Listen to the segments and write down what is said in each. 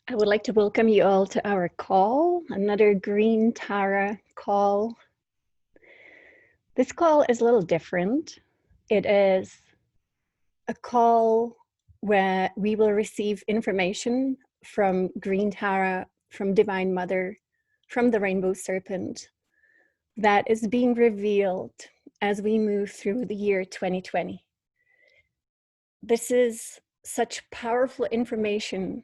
I would like to welcome you all to our call, another Green Tara call. This call is a little different. It is a call where we will receive information from Green Tara, from Divine Mother, from the Rainbow Serpent that is being revealed as we move through the year 2020. This is such powerful information,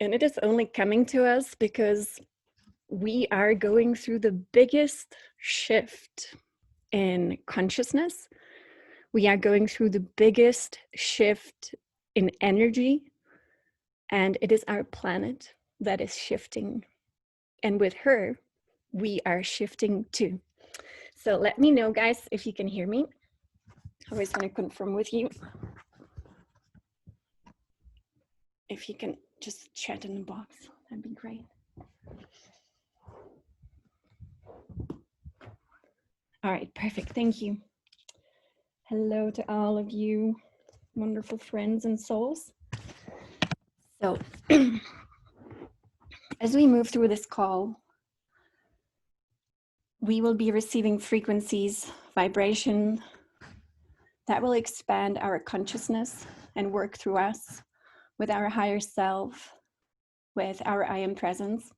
and it is only coming to us because we are going through the biggest shift in consciousness. We are going through the biggest shift in energy, and it is our planet that is shifting. And with her, we are shifting too. So let me know, guys, if you can hear me. I always want to confirm with you. If you can just chat in the box, that'd be great. All right, perfect. Thank you. Hello to all of you, wonderful friends and souls. So, as we move through this call, we will be receiving frequencies, vibration that will expand our consciousness and work through us with our higher self, with our I am presence,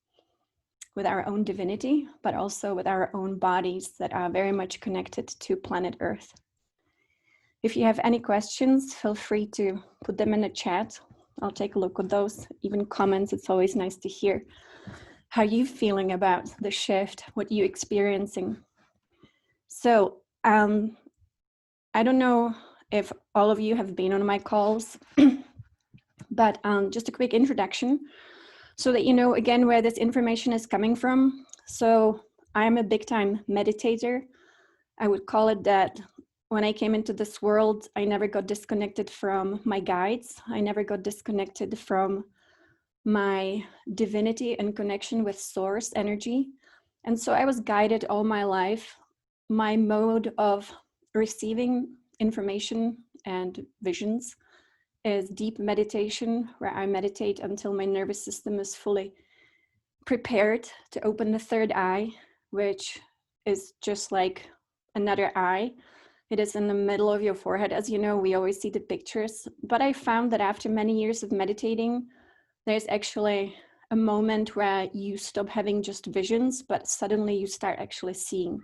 with our own divinity, but also with our own bodies that are very much connected to planet Earth. If you have any questions, feel free to put them in the chat. I'll take a look at those, even comments. It's always nice to hear how you feeling about the shift, what you experiencing. So I don't know if all of you have been on my calls, but just a quick introduction so that you know again where this information is coming from. So I'm a big time meditator. I would call it that. When I came into this world, I never got disconnected from my guides. I never got disconnected from my divinity and connection with source energy. And so I was guided all my life. My mode of receiving information and visions is deep meditation, where I meditate until my nervous system is fully prepared to open the third eye, which is just like another eye. It is in the middle of your forehead. As you know, we always see the pictures, but I found that after many years of meditating, there's actually a moment where you stop having just visions, but suddenly you start actually seeing.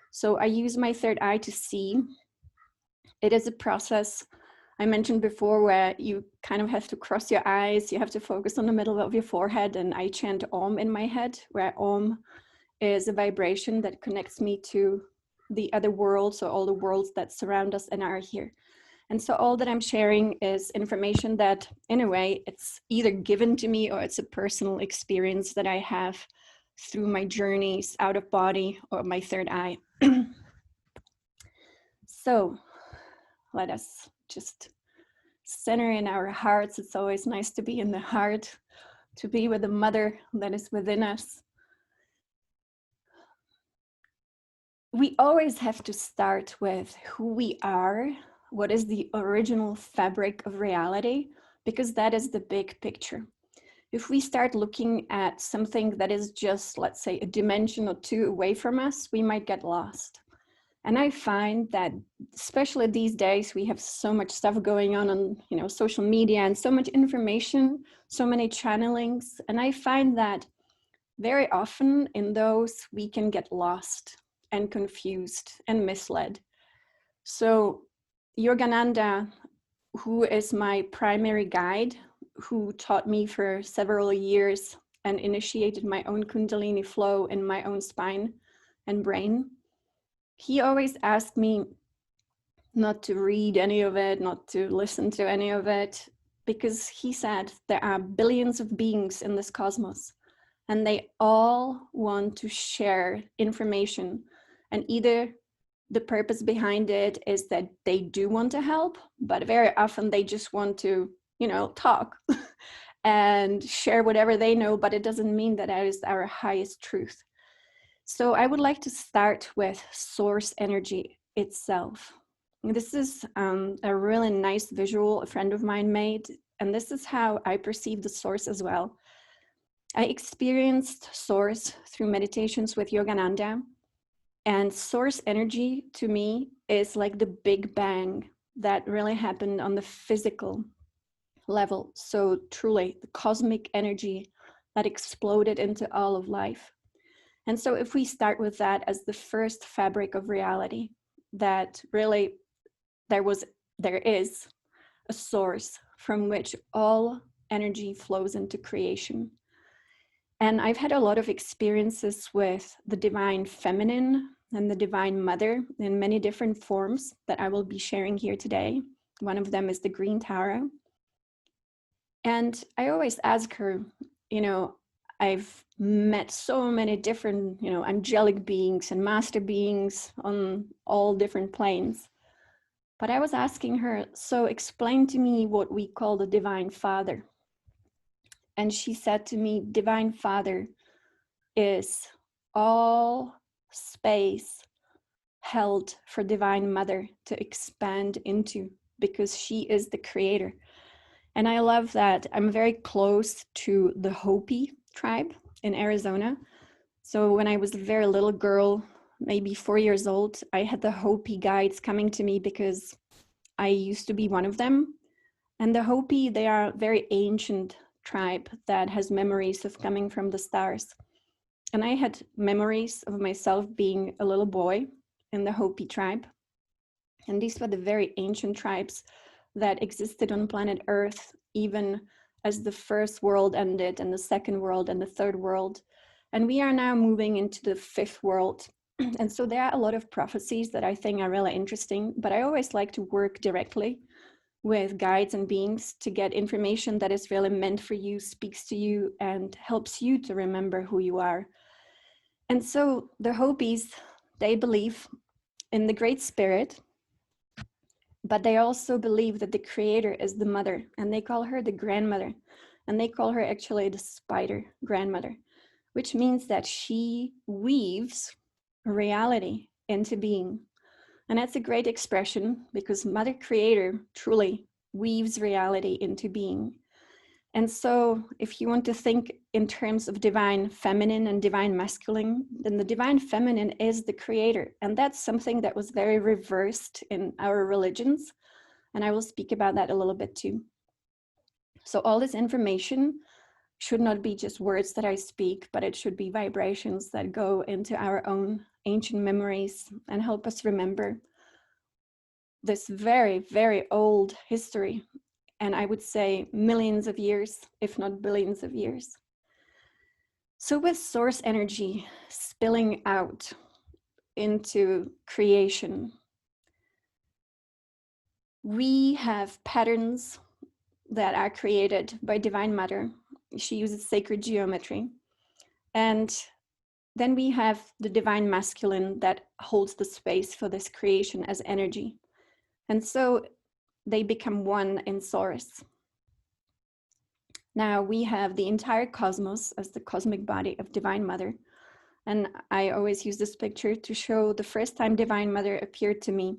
So I use my third eye to see. It is a process I mentioned before where you kind of have to cross your eyes. You have to focus on the middle of your forehead, and I chant Om in my head, where Om is a vibration that connects me to the other worlds, so all the worlds that surround us and are here. And so all that I'm sharing is information that, in a way, it's either given to me or it's a personal experience that I have through my journeys out of body or my third eye. So let us just center in our hearts. It's always nice to be in the heart, to be with the mother that is within us. We always have to start with who we are, what is the original fabric of reality, because that is the big picture. If we start looking at something that is just, let's say, a dimension or two away from us, we might get lost. And I find that, especially these days, we have so much stuff going on, social media, and so much information, so many channelings. And I find that very often in those, we can get lost and confused and misled. So Yogananda, who is my primary guide, who taught me for several years and initiated my own Kundalini flow in my own spine and brain, he always asked me not to read any of it, not to listen to any of it, because he said there are billions of beings in this cosmos, and they all want to share information. And either the purpose behind it is that they do want to help, but very often they just want to, talk and share whatever they know, but it doesn't mean that that is our highest truth. So I would like to start with source energy itself. This is a really nice visual a friend of mine made, and this is how I perceive the source as well. I experienced Source through meditations with Yogananda. And Source energy to me is like the Big Bang that really happened on the physical level. So truly the cosmic energy that exploded into all of life. And so if we start with that as the first fabric of reality, that really there is a source from which all energy flows into creation. And I've had a lot of experiences with the divine feminine and the divine mother in many different forms that I will be sharing here today. One of them is the green tarot. And I always ask her, I've met so many different, angelic beings and master beings on all different planes. But I was asking her, so explain to me what we call the Divine Father. And she said to me, Divine Father is all space held for Divine Mother to expand into, because she is the creator. And I love that. I'm very close to the Hopi tribe in Arizona. So when I was a very little girl, maybe 4 years old, I had the Hopi guides coming to me because I used to be one of them. And the Hopi, they are a very ancient tribe that has memories of coming from the stars. And I had memories of myself being a little boy in the Hopi tribe. And these were the very ancient tribes that existed on planet Earth, even as the first world ended and the second world and the third world. And we are now moving into the fifth world. And so there are a lot of prophecies that I think are really interesting, but I always like to work directly with guides and beings to get information that is really meant for you, speaks to you, and helps you to remember who you are. And so the Hopis, they believe in the Great Spirit, but they also believe that the creator is the mother, and they call her the grandmother, and they call her actually the spider grandmother, which means that she weaves reality into being. And that's a great expression, because Mother Creator truly weaves reality into being. And so if you want to think in terms of divine feminine and divine masculine, then the divine feminine is the creator. And that's something that was very reversed in our religions. And I will speak about that a little bit too. So all this information should not be just words that I speak, but it should be vibrations that go into our own ancient memories and help us remember this very, very old history. And I would say millions of years, if not billions of years. So with source energy spilling out into creation, we have patterns that are created by Divine Mother. She uses sacred geometry. And then we have the divine masculine that holds the space for this creation as energy. And so they become one in source. Now we have the entire cosmos as the cosmic body of Divine Mother. And I always use this picture to show the first time Divine Mother appeared to me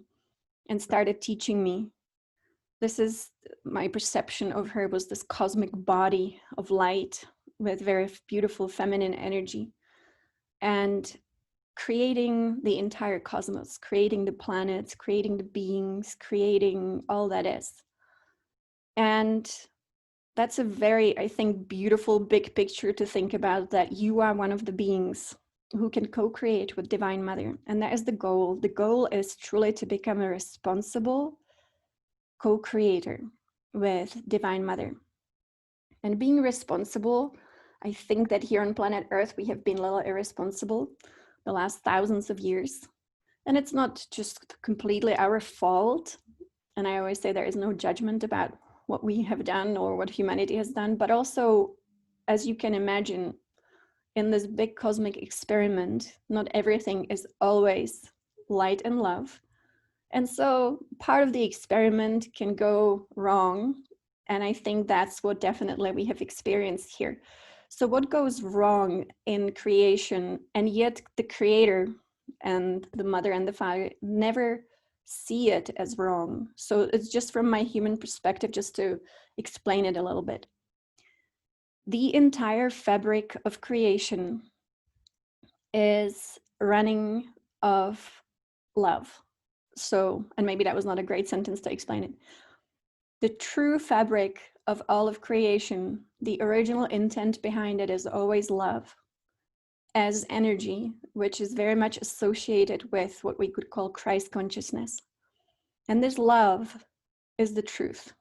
and started teaching me. This is my perception of her, was this cosmic body of light with very beautiful feminine energy, and creating the entire cosmos, creating the planets, creating the beings, creating all that is. And that's a very, I think, beautiful big picture to think about, that you are one of the beings who can co-create with Divine Mother. And that is the goal. The goal is truly to become a responsible co-creator with Divine Mother. And being responsible, I think that here on planet Earth, we have been a little irresponsible the last thousands of years. And it's not just completely our fault. And I always say there is no judgment about what we have done or what humanity has done, but also, as you can imagine, in this big cosmic experiment, not everything is always light and love. And so part of the experiment can go wrong. And I think that's what definitely we have experienced here. So what goes wrong in creation, and yet the creator and the mother and the father never see it as wrong. So it's just from my human perspective, just to explain it a little bit. The entire fabric of creation is running of love. So, and maybe that was not a great sentence to explain it. The true fabric of all of creation, the original intent behind it is always love as energy, which is very much associated with what we could call Christ consciousness. And this love is the truth.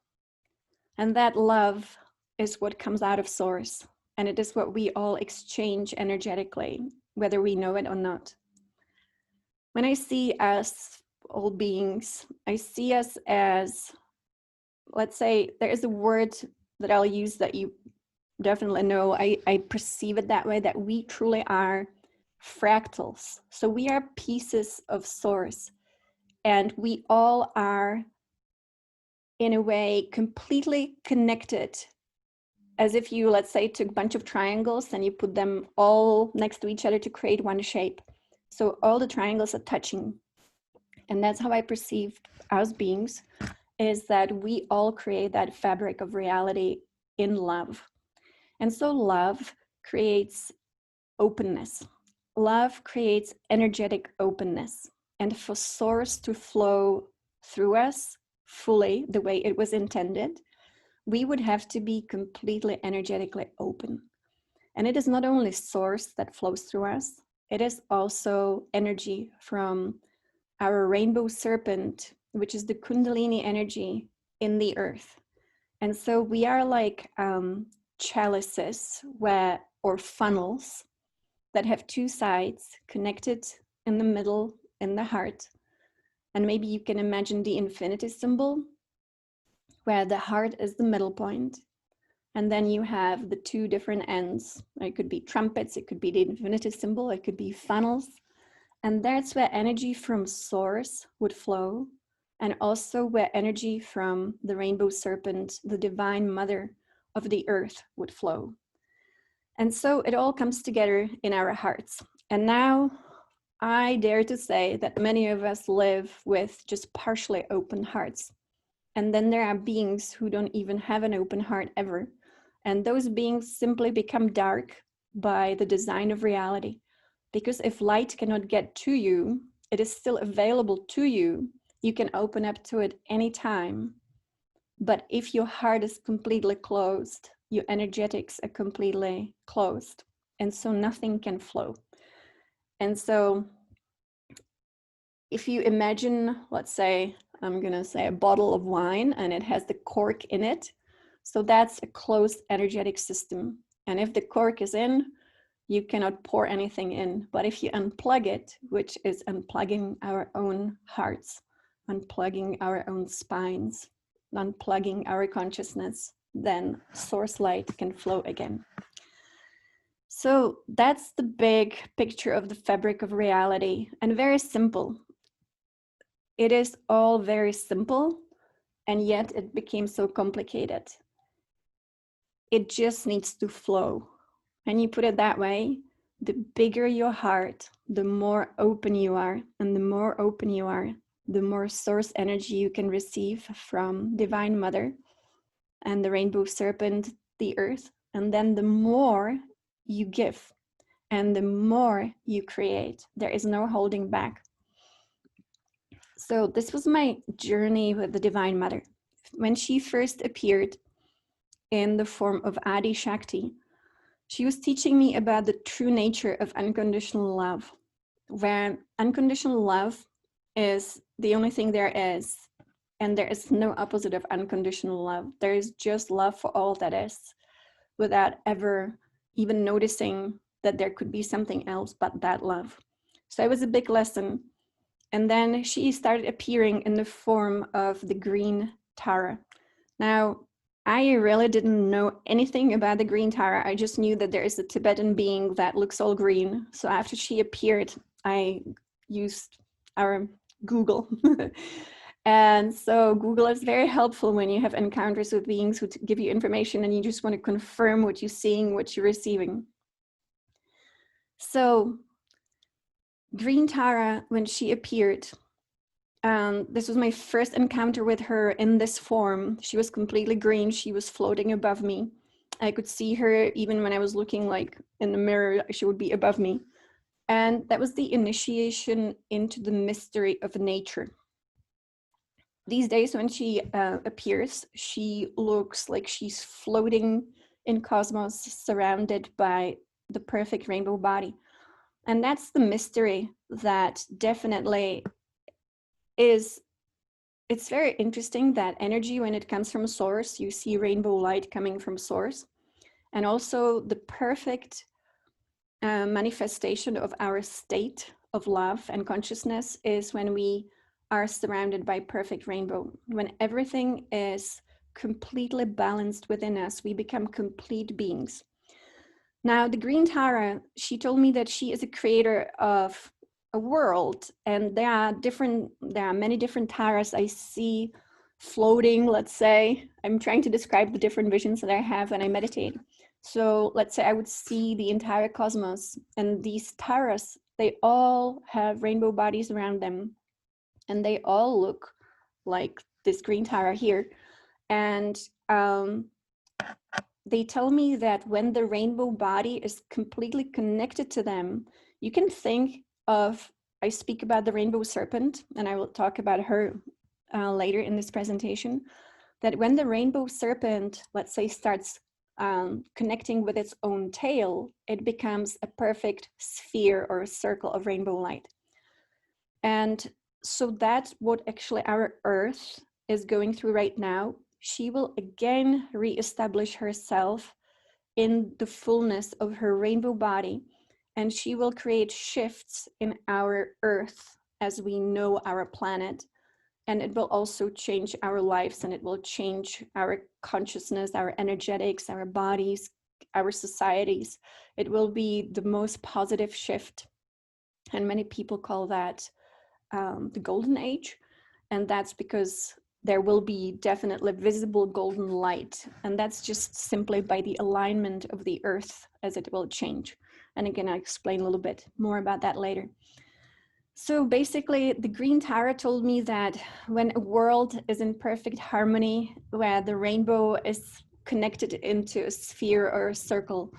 And that love is what comes out of source. And it is what we all exchange energetically, whether we know it or not. When I see us all beings, I see us as, let's say, there is a word that I'll use that you definitely know. I perceive it that way, that we truly are fractals. So we are pieces of source, and we all are, in a way, completely connected. As if you, let's say, took a bunch of triangles and you put them all next to each other to create one shape. So all the triangles are touching. And that's how I perceive us beings, is that we all create that fabric of reality in love. And so love creates openness. Love creates energetic openness. And for source to flow through us fully the way it was intended, we would have to be completely energetically open. And it is not only source that flows through us, it is also energy from our Rainbow Serpent, which is the Kundalini energy in the earth. And so we are like chalices or funnels that have two sides connected in the middle, in the heart. And maybe you can imagine the infinity symbol, where the heart is the middle point. And then you have the two different ends. It could be trumpets, it could be the infinity symbol, it could be funnels. And that's where energy from source would flow, and also where energy from the Rainbow Serpent, the divine mother of the earth, would flow. And so it all comes together in our hearts. And now I dare to say that many of us live with just partially open hearts. And then there are beings who don't even have an open heart ever. And those beings simply become dark by the design of reality. Because if light cannot get to you, it is still available to you. You can open up to it anytime. But if your heart is completely closed, your energetics are completely closed. And so nothing can flow. And so if you imagine, let's say, I'm going to say a bottle of wine and it has the cork in it. So that's a closed energetic system. And if the cork is in, you cannot pour anything in. But if you unplug it, which is unplugging our own hearts, unplugging our own spines, unplugging our consciousness, then source light can flow again. So that's the big picture of the fabric of reality, and very simple. It is all very simple, and yet it became so complicated. It just needs to flow. And you put it that way, the bigger your heart, the more open you are. And the more open you are, the more source energy you can receive from Divine Mother and the Rainbow Serpent, the earth. And then the more you give and the more you create. There is no holding back. So this was my journey with the Divine Mother. When she first appeared in the form of Adi Shakti, she was teaching me about the true nature of unconditional love, where unconditional love is the only thing there is, and there is no opposite of unconditional love. There is just love for all that is, without ever even noticing that there could be something else but that love. So it was a big lesson. And then she started appearing in the form of the green Tara. Now, I really didn't know anything about the green Tara. I just knew that there is a Tibetan being that looks all green. So after she appeared, I used our Google. And so Google is very helpful when you have encounters with beings who give you information and you just want to confirm what you're seeing, what you're receiving. So green Tara, when she appeared, this was my first encounter with her in this form. She was completely green. She was floating above me. I could see her even when I was looking like in the mirror, she would be above me. And that was the initiation into the mystery of nature. These days when she appears, she looks like she's floating in cosmos, surrounded by the perfect rainbow body. And that's the mystery that definitely is, it's very interesting that energy, when it comes from source, you see rainbow light coming from source. And also the perfect manifestation of our state of love and consciousness is when we are surrounded by perfect rainbow. When everything is completely balanced within us, we become complete beings. Now, the Green Tara, she told me that she is a creator of a world, and there are many different Taras I see floating, let's say. I'm trying to describe the different visions that I have when I meditate. So let's say I would see the entire cosmos, and these Taras, they all have rainbow bodies around them, and they all look like this Green Tara here. And they tell me that when the rainbow body is completely connected to them, you can think of, I speak about the Rainbow Serpent, and I will talk about her later in this presentation, that when the Rainbow Serpent, let's say, starts connecting with its own tail, it becomes a perfect sphere or a circle of rainbow light. And so that's what actually our Earth is going through right now. She will again reestablish herself in the fullness of her rainbow body, and she will create shifts in our Earth as we know our planet. And it will also change our lives, and it will change our consciousness, our energetics, our bodies, our societies. It will be the most positive shift. And many people call that the golden age. And that's because there will be definitely visible golden light. And that's just simply by the alignment of the earth as it will change. And again, I'll explain a little bit more about that later. So basically, the Green Tara told me that when a world is in perfect harmony, where the rainbow is connected into a sphere or a circle,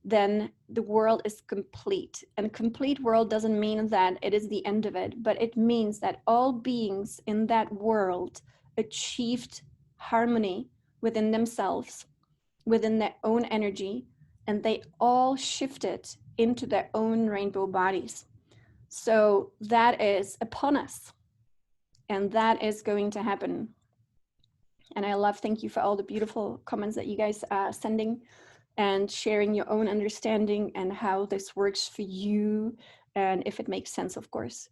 then the world is complete. And complete world doesn't mean that it is the end of it, but it means that all beings in that world achieved harmony within themselves, within their own energy, and they all shifted into their own rainbow bodies. So that is upon us, and that is going to happen. And I love, thank you for all the beautiful comments that you guys are sending and sharing your own understanding and how this works for you, and if it makes sense, of course.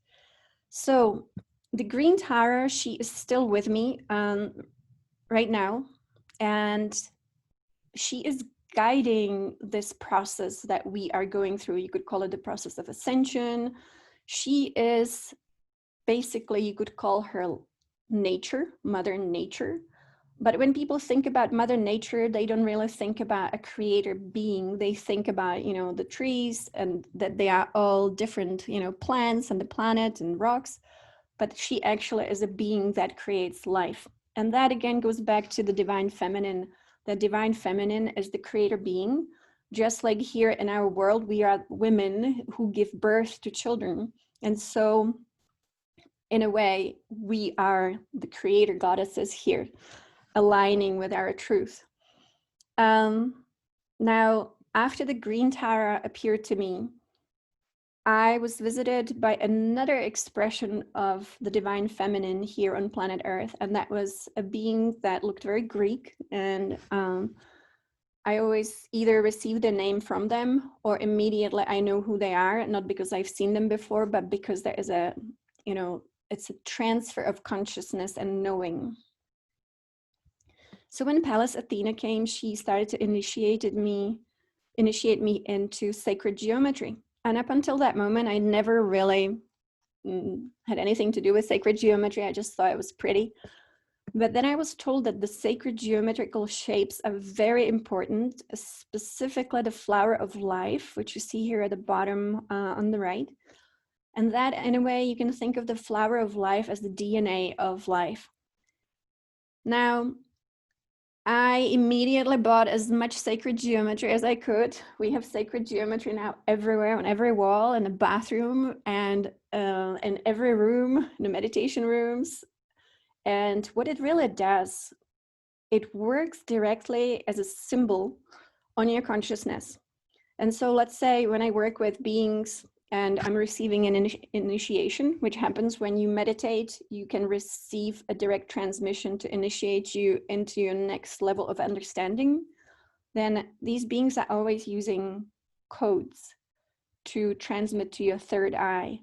So the Green Tara, she is still with me right now, and she is guiding this process that we are going through. You could call it the process of ascension. She is basically, you could call her nature, Mother Nature. But when people think about Mother Nature, they don't really think about a creator being. They think about, you know, the trees and that they are all different, you know, plants and the planet and rocks. But she actually is a being that creates life. And that again goes back to the divine feminine. The divine feminine is the creator being. Just like here in our world, we are women who give birth to children. And so in a way, we are the creator goddesses here, aligning with our truth. Now, after the Green Tara appeared to me, I was visited by another expression of the divine feminine here on planet Earth, and that was a being that looked very Greek, and I always either receive the name from them or immediately I know who they are, not because I've seen them before, but because there is a, you know, it's a transfer of consciousness and knowing. So when Pallas Athena came, she started to initiate me into sacred geometry. And up until that moment, I never really had anything to do with sacred geometry. I just thought it was pretty. But then I was told that the sacred geometrical shapes are very important, specifically the flower of life, which you see here at the bottom on the right. And that, in a way, you can think of the flower of life as the DNA of life. Now, I immediately bought as much sacred geometry as I could. We have sacred geometry now everywhere, on every wall, in the bathroom, and in every room, in the meditation rooms. And what it really does, it works directly as a symbol on your consciousness. And so let's say when I work with beings and I'm receiving an initiation, which happens when you meditate, you can receive a direct transmission to initiate you into your next level of understanding. Then these beings are always using codes to transmit to your third eye.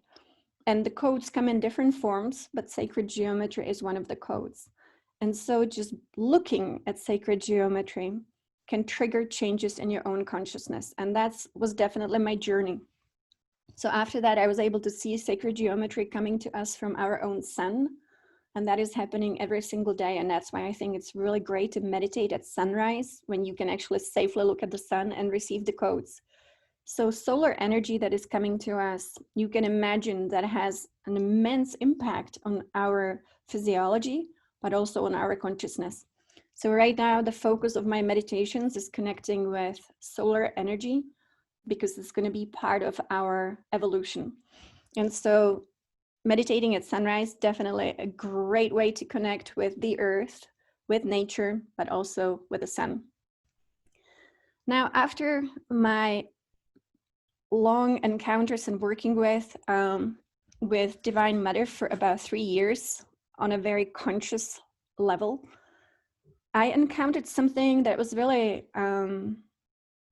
And the codes come in different forms, but sacred geometry is one of the codes. And so just looking at sacred geometry can trigger changes in your own consciousness. And that was definitely my journey. So after that, I was able to see sacred geometry coming to us from our own sun. And that is happening every single day. And that's why I think it's really great to meditate at sunrise, when you can actually safely look at the sun and receive the codes. So solar energy that is coming to us, you can imagine that has an immense impact on our physiology, but also on our consciousness. So right now, the focus of my meditations is connecting with solar energy, because it's going to be part of our evolution. And so meditating at sunrise, definitely a great way to connect with the earth, with nature, but also with the sun. Now, after my long encounters and working with Divine Mother for about 3 years on a very conscious level, I encountered something that was really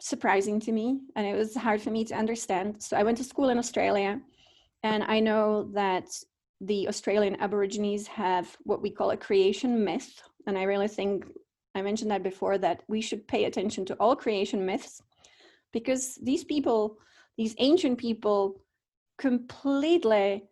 surprising to me, and it was hard for me to understand. So I went to school in Australia, and I know that the Australian Aborigines have what we call a creation myth. And I really think, I mentioned that before, that we should pay attention to all creation myths, because these people, these ancient people, completely,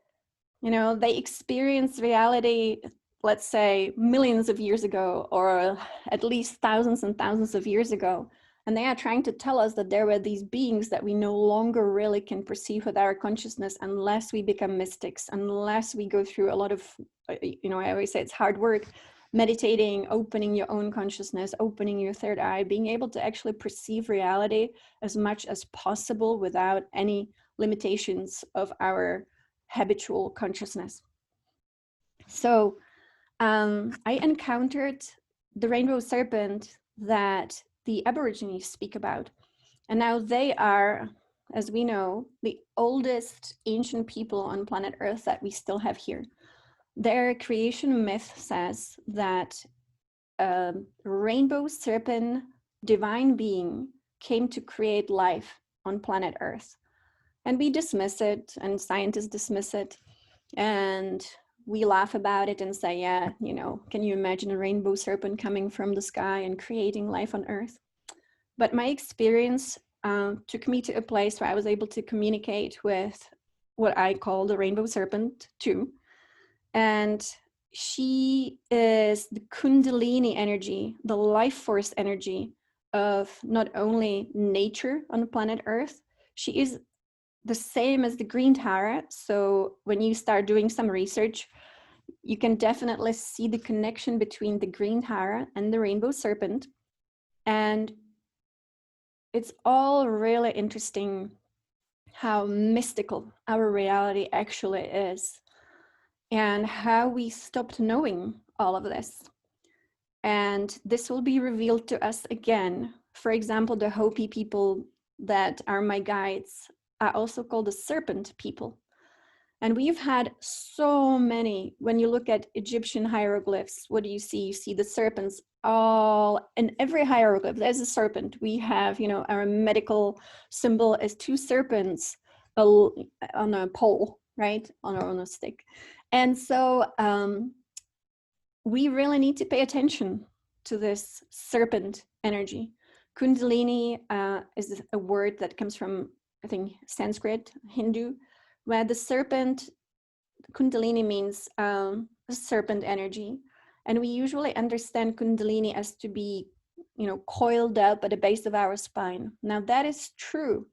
they experience reality, let's say millions of years ago, or at least thousands and thousands of years ago. And they are trying to tell us that there were these beings that we no longer really can perceive with our consciousness unless we become mystics, unless we go through a lot of, I always say it's hard work, meditating, opening your own consciousness, opening your third eye, being able to actually perceive reality as much as possible without any limitations of our habitual consciousness. So I encountered the Rainbow Serpent that the Aborigines speak about. And now they are, as we know, the oldest ancient people on planet Earth that we still have here. Their creation myth says that a Rainbow Serpent divine being came to create life on planet Earth. And we dismiss it, and scientists dismiss it. And we laugh about it and say, yeah, can you imagine a rainbow serpent coming from the sky and creating life on Earth? But my experience took me to a place where I was able to communicate with what I call the Rainbow Serpent too. And she is the Kundalini energy, the life force energy of not only nature on the planet Earth, she is the same as the green Tara. So when you start doing some research, you can definitely see the connection between the green Tara and the Rainbow Serpent. And it's all really interesting how mystical our reality actually is, and how we stopped knowing all of this. And this will be revealed to us again. For example, the Hopi people that are my guides are also called the serpent people. And we've had so many, when you look at Egyptian hieroglyphs, what do you see? You see the serpents all, in every hieroglyph, there's a serpent. We have, our medical symbol is 2 serpents on a pole, right? On a stick. And so we really need to pay attention to this serpent energy. Kundalini is a word that comes from, I think, Sanskrit, Hindu, where the serpent, Kundalini means serpent energy. And we usually understand Kundalini as to be, coiled up at the base of our spine. Now that is true.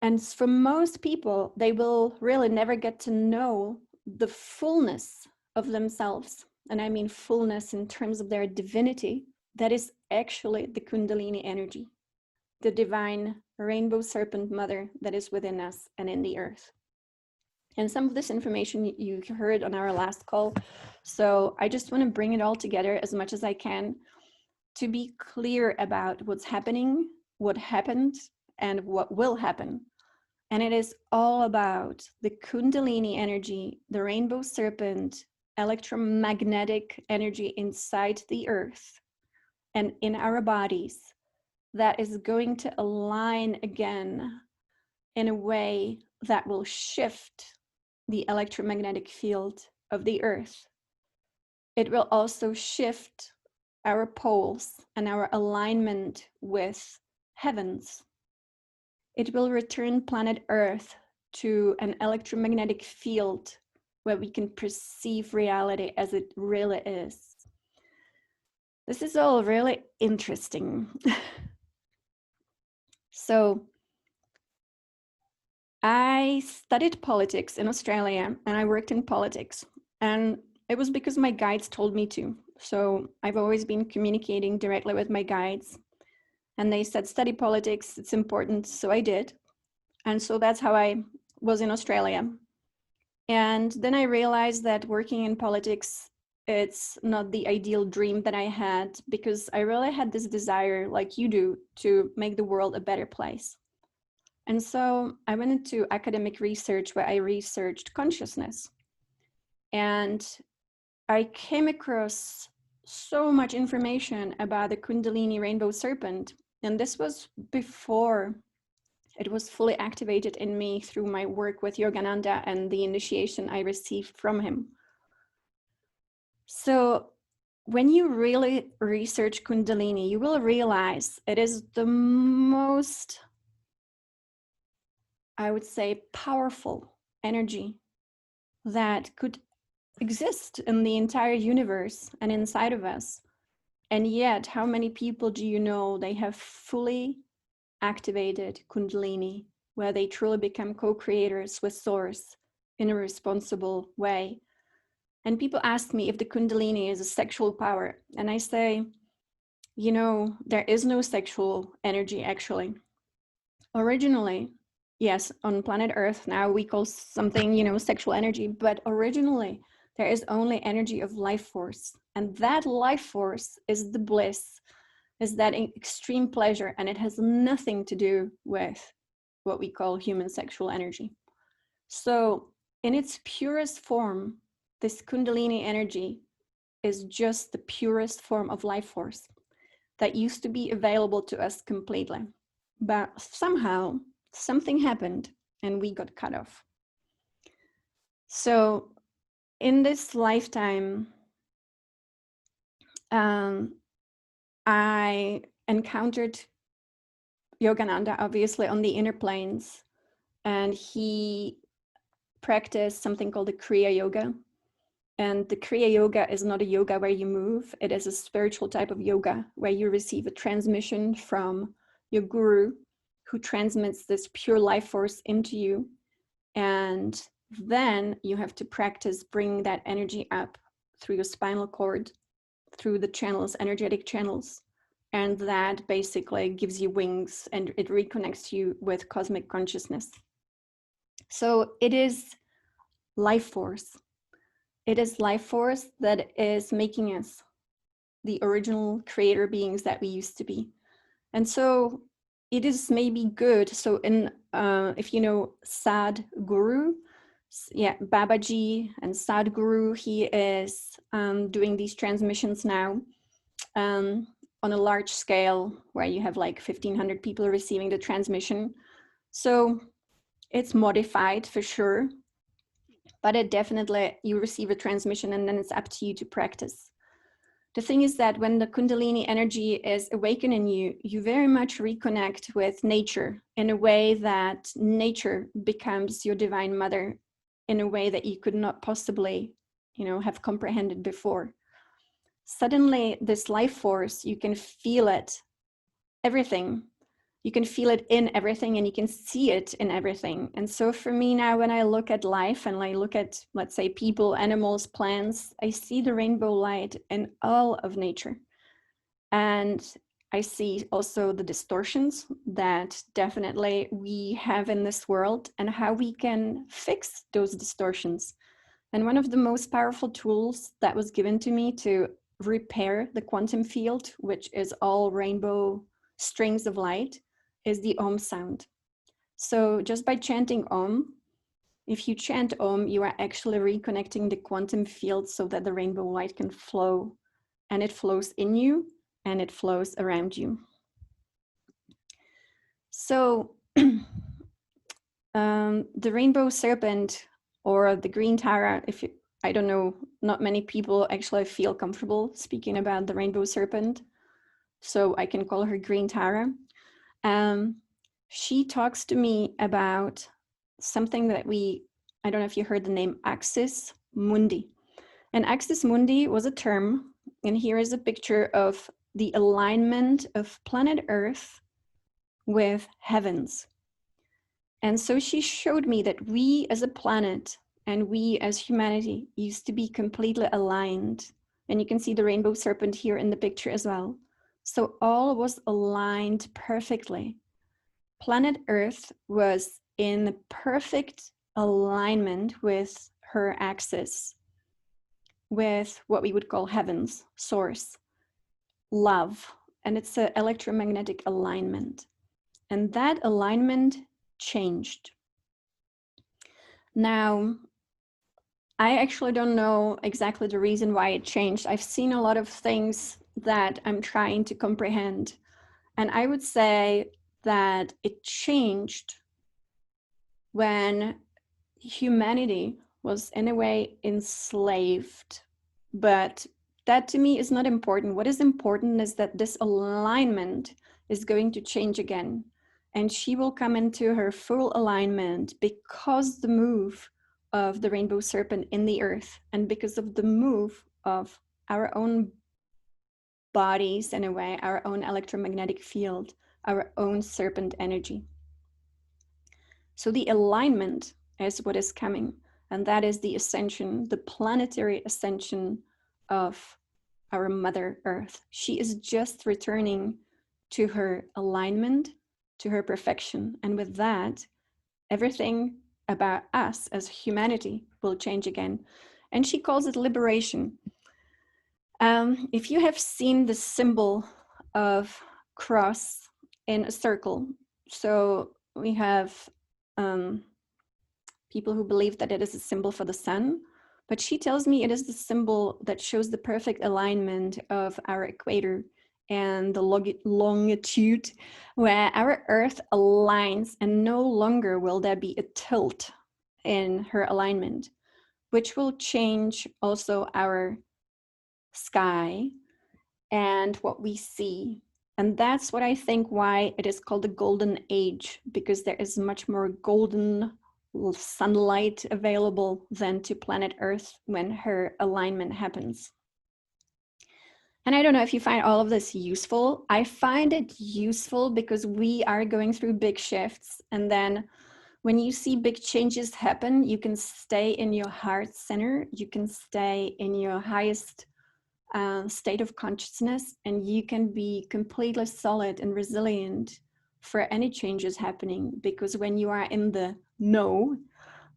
And for most people, they will really never get to know the fullness of themselves. And I mean fullness in terms of their divinity, that is actually the Kundalini energy, the divine Rainbow Serpent mother that is within us and in the earth. And some of this information you heard on our last call. So I just want to bring it all together as much as I can to be clear about what's happening, what happened, and what will happen. And it is all about the Kundalini energy, the Rainbow Serpent, electromagnetic energy inside the earth and in our bodies that is going to align again in a way that will shift the electromagnetic field of the earth. It will also shift our poles and our alignment with heavens. It will return planet Earth to an electromagnetic field where we can perceive reality as it really is. This is all really interesting. So I studied politics in Australia and I worked in politics, and it was because my guides told me to. So I've always been communicating directly with my guides, and they said, study politics, it's important. So I did. And so that's how I was in Australia. And then I realized that working in politics, it's not the ideal dream that I had, because I really had this desire, like you do, to make the world a better place. And so I went into academic research where I researched consciousness. And I came across so much information about the Kundalini Rainbow Serpent. And this was before it was fully activated in me through my work with Yogananda and the initiation I received from him. So when you really research Kundalini, you will realize it is the most, I would say, powerful energy that could exist in the entire universe and inside of us. And yet, how many people do you know they have fully activated Kundalini, where they truly become co-creators with Source in a responsible way? And people ask me if the Kundalini is a sexual power. And I say, you know, there is no sexual energy actually. Originally, yes, on planet Earth now we call something, you know, sexual energy, but originally there is only energy of life force. And that life force is the bliss, is that extreme pleasure, and it has nothing to do with what we call human sexual energy. So in its purest form, this Kundalini energy is just the purest form of life force that used to be available to us completely. But somehow something happened and we got cut off. So in this lifetime, I encountered Yogananda, obviously, on the inner planes, and he practiced something called the Kriya Yoga. And the Kriya Yoga is not a yoga where you move. It is a spiritual type of yoga where you receive a transmission from your guru, who transmits this pure life force into you. And then you have to practice bringing that energy up through your spinal cord, through the channels, energetic channels. And that basically gives you wings and it reconnects you with cosmic consciousness. So it is life force. It is life force that is making us the original creator beings that we used to be. And so it is maybe good. So in, if you know Sadhguru, yeah, Babaji and Sadhguru, he is doing these transmissions now on a large scale where you have like 1,500 people receiving the transmission. So it's modified for sure, but it definitely, you receive a transmission and then it's up to you to practice. The thing is that when the Kundalini energy is awakening you, you very much reconnect with nature in a way that nature becomes your divine mother in a way that you could not possibly, you know, have comprehended before. Suddenly this life force, you can feel it, everything. You can feel it in everything and you can see it in everything. And so for me now, when I look at life and I look at, let's say, people, animals, plants, I see the rainbow light in all of nature. And I see also the distortions that definitely we have in this world and how we can fix those distortions. And one of the most powerful tools that was given to me to repair the quantum field, which is all rainbow strings of light, is the Om sound. So just by chanting Om, if you chant Om, you are actually reconnecting the quantum field so that the rainbow light can flow, and it flows in you and it flows around you. So the Rainbow Serpent or the Green Tara, I don't know, not many people actually feel comfortable speaking about the Rainbow Serpent, so I can call her Green Tara. She talks to me about something that I don't know if you heard the name Axis Mundi. And Axis Mundi was a term, and here is a picture of the alignment of planet Earth with heavens. And so she showed me that we as a planet and we as humanity used to be completely aligned. And you can see the Rainbow Serpent here in the picture as well. So all was aligned perfectly. Planet Earth was in perfect alignment with her axis, with what we would call heavens, source, love, and it's an electromagnetic alignment. And that alignment changed. Now, I actually don't know exactly the reason why it changed. I've seen a lot of things that I'm trying to comprehend. And I would say that it changed when humanity was in a way enslaved. But that to me is not important. What is important is that this alignment is going to change again. And she will come into her full alignment because the move of the Rainbow Serpent in the earth and because of the move of our own bodies, in a way, our own electromagnetic field, our own serpent energy. So the alignment is what is coming, and that is the ascension, the planetary ascension of our Mother Earth. She is just returning to her alignment, to her perfection, and with that, everything about us as humanity will change again. And she calls it liberation. If you have seen the symbol of cross in a circle, so we have people who believe that it is a symbol for the sun, but she tells me it is the symbol that shows the perfect alignment of our equator and the longitude where our Earth aligns, and no longer will there be a tilt in her alignment, which will change also our sky and what we see. And that's what I think why it is called the golden age, because there is much more golden sunlight available than to planet Earth when her alignment happens. And I don't know if you find all of this useful. I find it useful because we are going through big shifts, and then when you see big changes happen, you can stay in your heart center, you can stay in your highest state of consciousness, and you can be completely solid and resilient for any changes happening, because when you are in the know,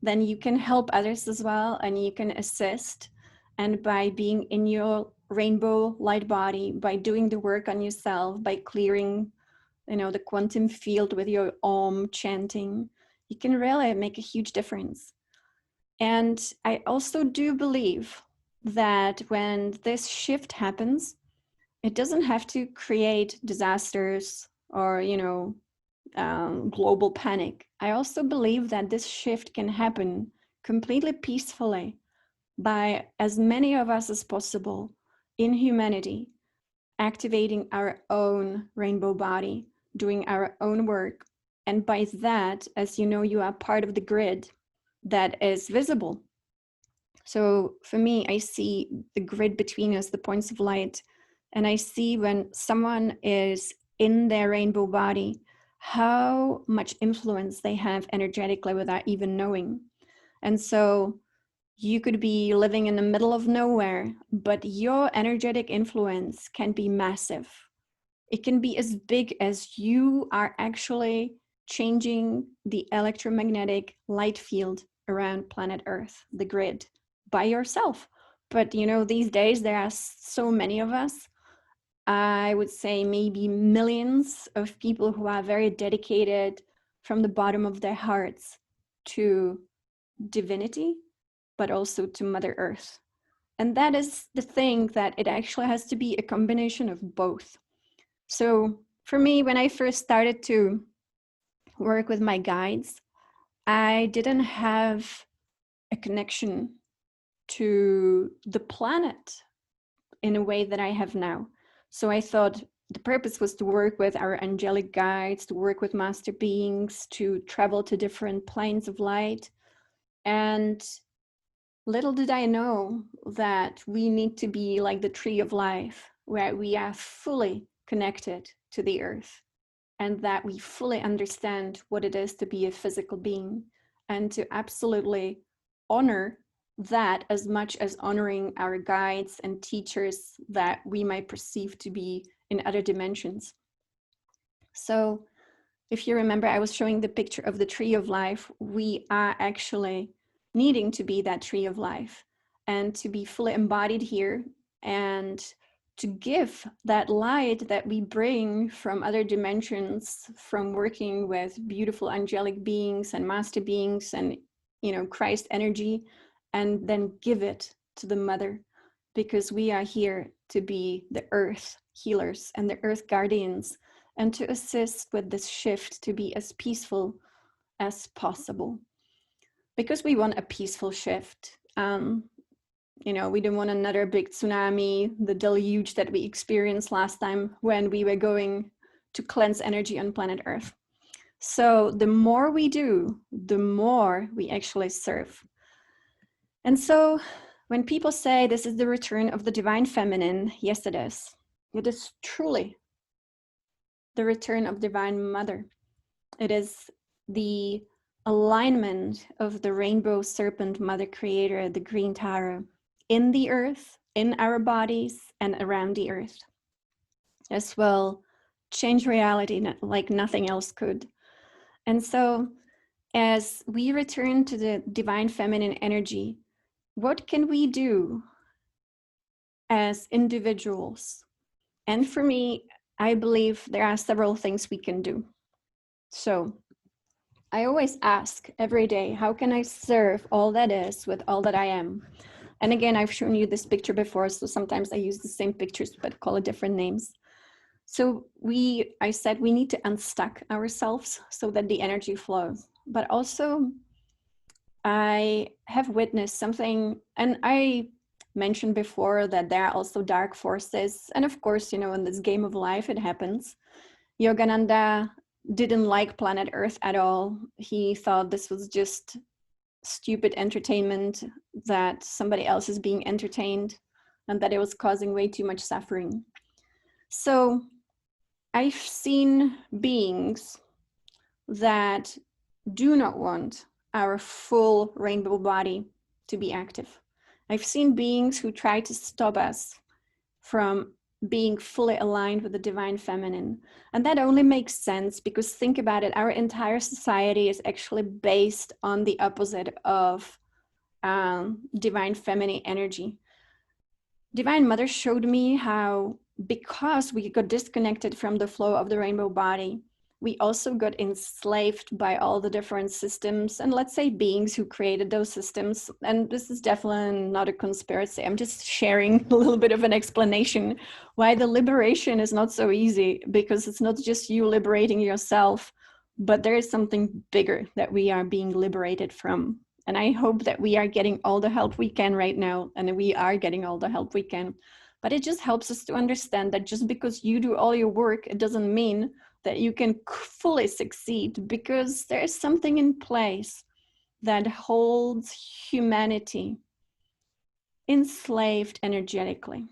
then you can help others as well, and you can assist. And by being in your rainbow light body, by doing the work on yourself, by clearing, the quantum field with your Om chanting, you can really make a huge difference. And I also do believe that when this shift happens, it doesn't have to create disasters or, global panic. I also believe that this shift can happen completely peacefully by as many of us as possible in humanity activating our own rainbow body, doing our own work. And by that, as you know, you are part of the grid that is visible. So for me, I see the grid between us, the points of light, and I see when someone is in their rainbow body, how much influence they have energetically without even knowing. And so you could be living in the middle of nowhere, but your energetic influence can be massive. It can be as big as you are actually changing the electromagnetic light field around planet Earth, the grid, by yourself. But you know, these days there are so many of us. I would say maybe millions of people who are very dedicated from the bottom of their hearts to divinity, but also to Mother Earth. And that is the thing, that it actually has to be a combination of both. So for me, when I first started to work with my guides, I didn't have a connection to the planet in a way that I have now. So I thought the purpose was to work with our angelic guides, to work with master beings, to travel to different planes of light. And little did I know that we need to be like the tree of life, where we are fully connected to the earth, and that we fully understand what it is to be a physical being, and to absolutely honor that as much as honoring our guides and teachers that we might perceive to be in other dimensions. So if you remember, I was showing the picture of the tree of life. We are actually needing to be that tree of life and to be fully embodied here, and to give that light that we bring from other dimensions, from working with beautiful angelic beings and master beings and, you know, Christ energy, and then give it to the mother, because we are here to be the earth healers and the earth guardians, and to assist with this shift to be as peaceful as possible, because we want a peaceful shift. You know, we don't want another big tsunami, the deluge that we experienced last time when we were going to cleanse energy on planet Earth. So the more we do, the more we actually serve. And so when people say this is the return of the divine feminine, yes, it is. It is truly the return of divine mother. It is the alignment of the Rainbow Serpent Mother Creator, the Green Tara, in the earth, in our bodies, and around the earth. This will change reality like nothing else could. And so as we return to the divine feminine energy, what can we do as individuals? And for me, I believe there are several things we can do. So I always ask every day, how can I serve all that is with all that I am? And again, I've shown you this picture before, so sometimes I use the same pictures, but call it different names. So I said we need to unstuck ourselves so that the energy flows. But also, I have witnessed something, and I mentioned before that there are also dark forces. And of course, you know, in this game of life, it happens. Yogananda didn't like planet Earth at all. He thought this was just stupid entertainment, that somebody else is being entertained, and that it was causing way too much suffering. So I've seen beings that do not want our full rainbow body to be active. I've seen beings who try to stop us from being fully aligned with the divine feminine. And that only makes sense because think about it, our entire society is actually based on the opposite of divine feminine energy. Divine Mother showed me how, because we got disconnected from the flow of the rainbow body, we also got enslaved by all the different systems and, let's say, beings who created those systems. And this is definitely not a conspiracy. I'm just sharing a little bit of an explanation why the liberation is not so easy, because it's not just you liberating yourself, but there is something bigger that we are being liberated from. And I hope that we are getting all the help we can right now, and we are getting all the help we can. But it just helps us to understand that just because you do all your work, it doesn't mean that you can fully succeed, because there is something in place that holds humanity enslaved energetically.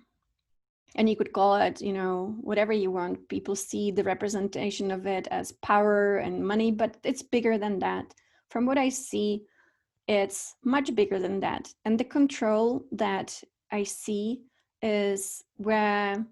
And you could call it, you know, whatever you want. People see the representation of it as power and money, but it's bigger than that. From what I see, it's much bigger than that. And the control that I see is where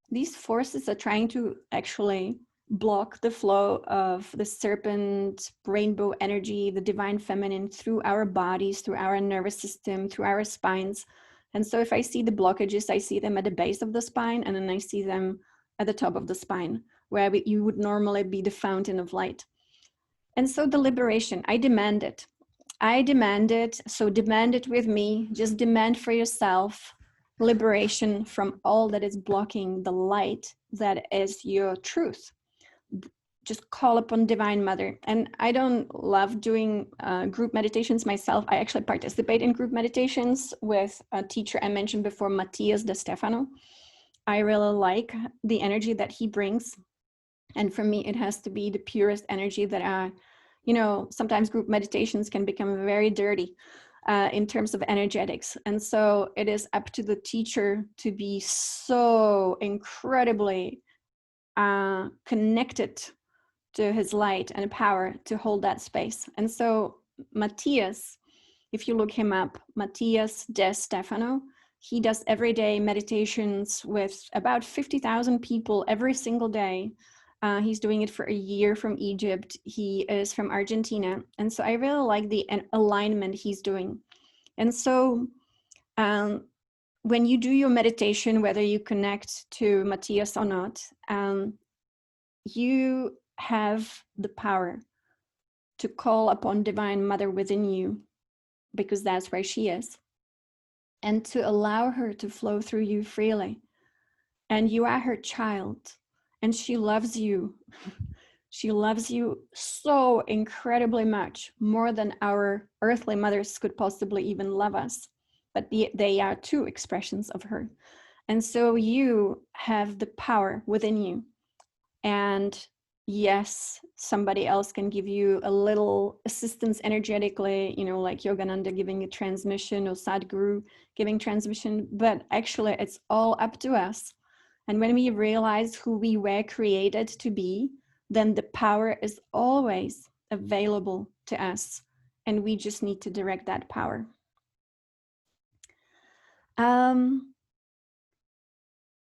these forces are trying to actually block the flow of the serpent rainbow energy, the divine feminine, through our bodies, through our nervous system, through our spines. And so if I see the blockages, I see them at the base of the spine, and then I see them at the top of the spine, where you would normally be the fountain of light. And so the liberation, I demand it. I demand it, so demand it with me. Just demand for yourself liberation from all that is blocking the light that is your truth. Just call upon Divine Mother. And I don't love doing group meditations myself. I actually participate in group meditations with a teacher I mentioned before, Matthias De Stefano. I really like the energy that he brings. And for me, it has to be the purest energy that sometimes group meditations can become very dirty in terms of energetics. And so it is up to the teacher to be so incredibly connected to his light and power to hold that space. And so Matthias, if you look him up, Matthias De Stefano, he does everyday meditations with about 50,000 people every single day. He's doing it for a year from Egypt. He is from Argentina. And so I really like the alignment he's doing. And so when you do your meditation, whether you connect to Matthias or not, you have the power to call upon Divine Mother within you, because that's where she is, and to allow her to flow through you freely. And you are her child, and she loves you. She loves you so incredibly much, more than our earthly mothers could possibly even love us. But they are two expressions of her. And so you have the power within you. And yes, somebody else can give you a little assistance energetically, like Yogananda giving a transmission, or Sadhguru giving transmission, but actually it's all up to us. And when we realize who we were created to be, then the power is always available to us, and we just need to direct that power.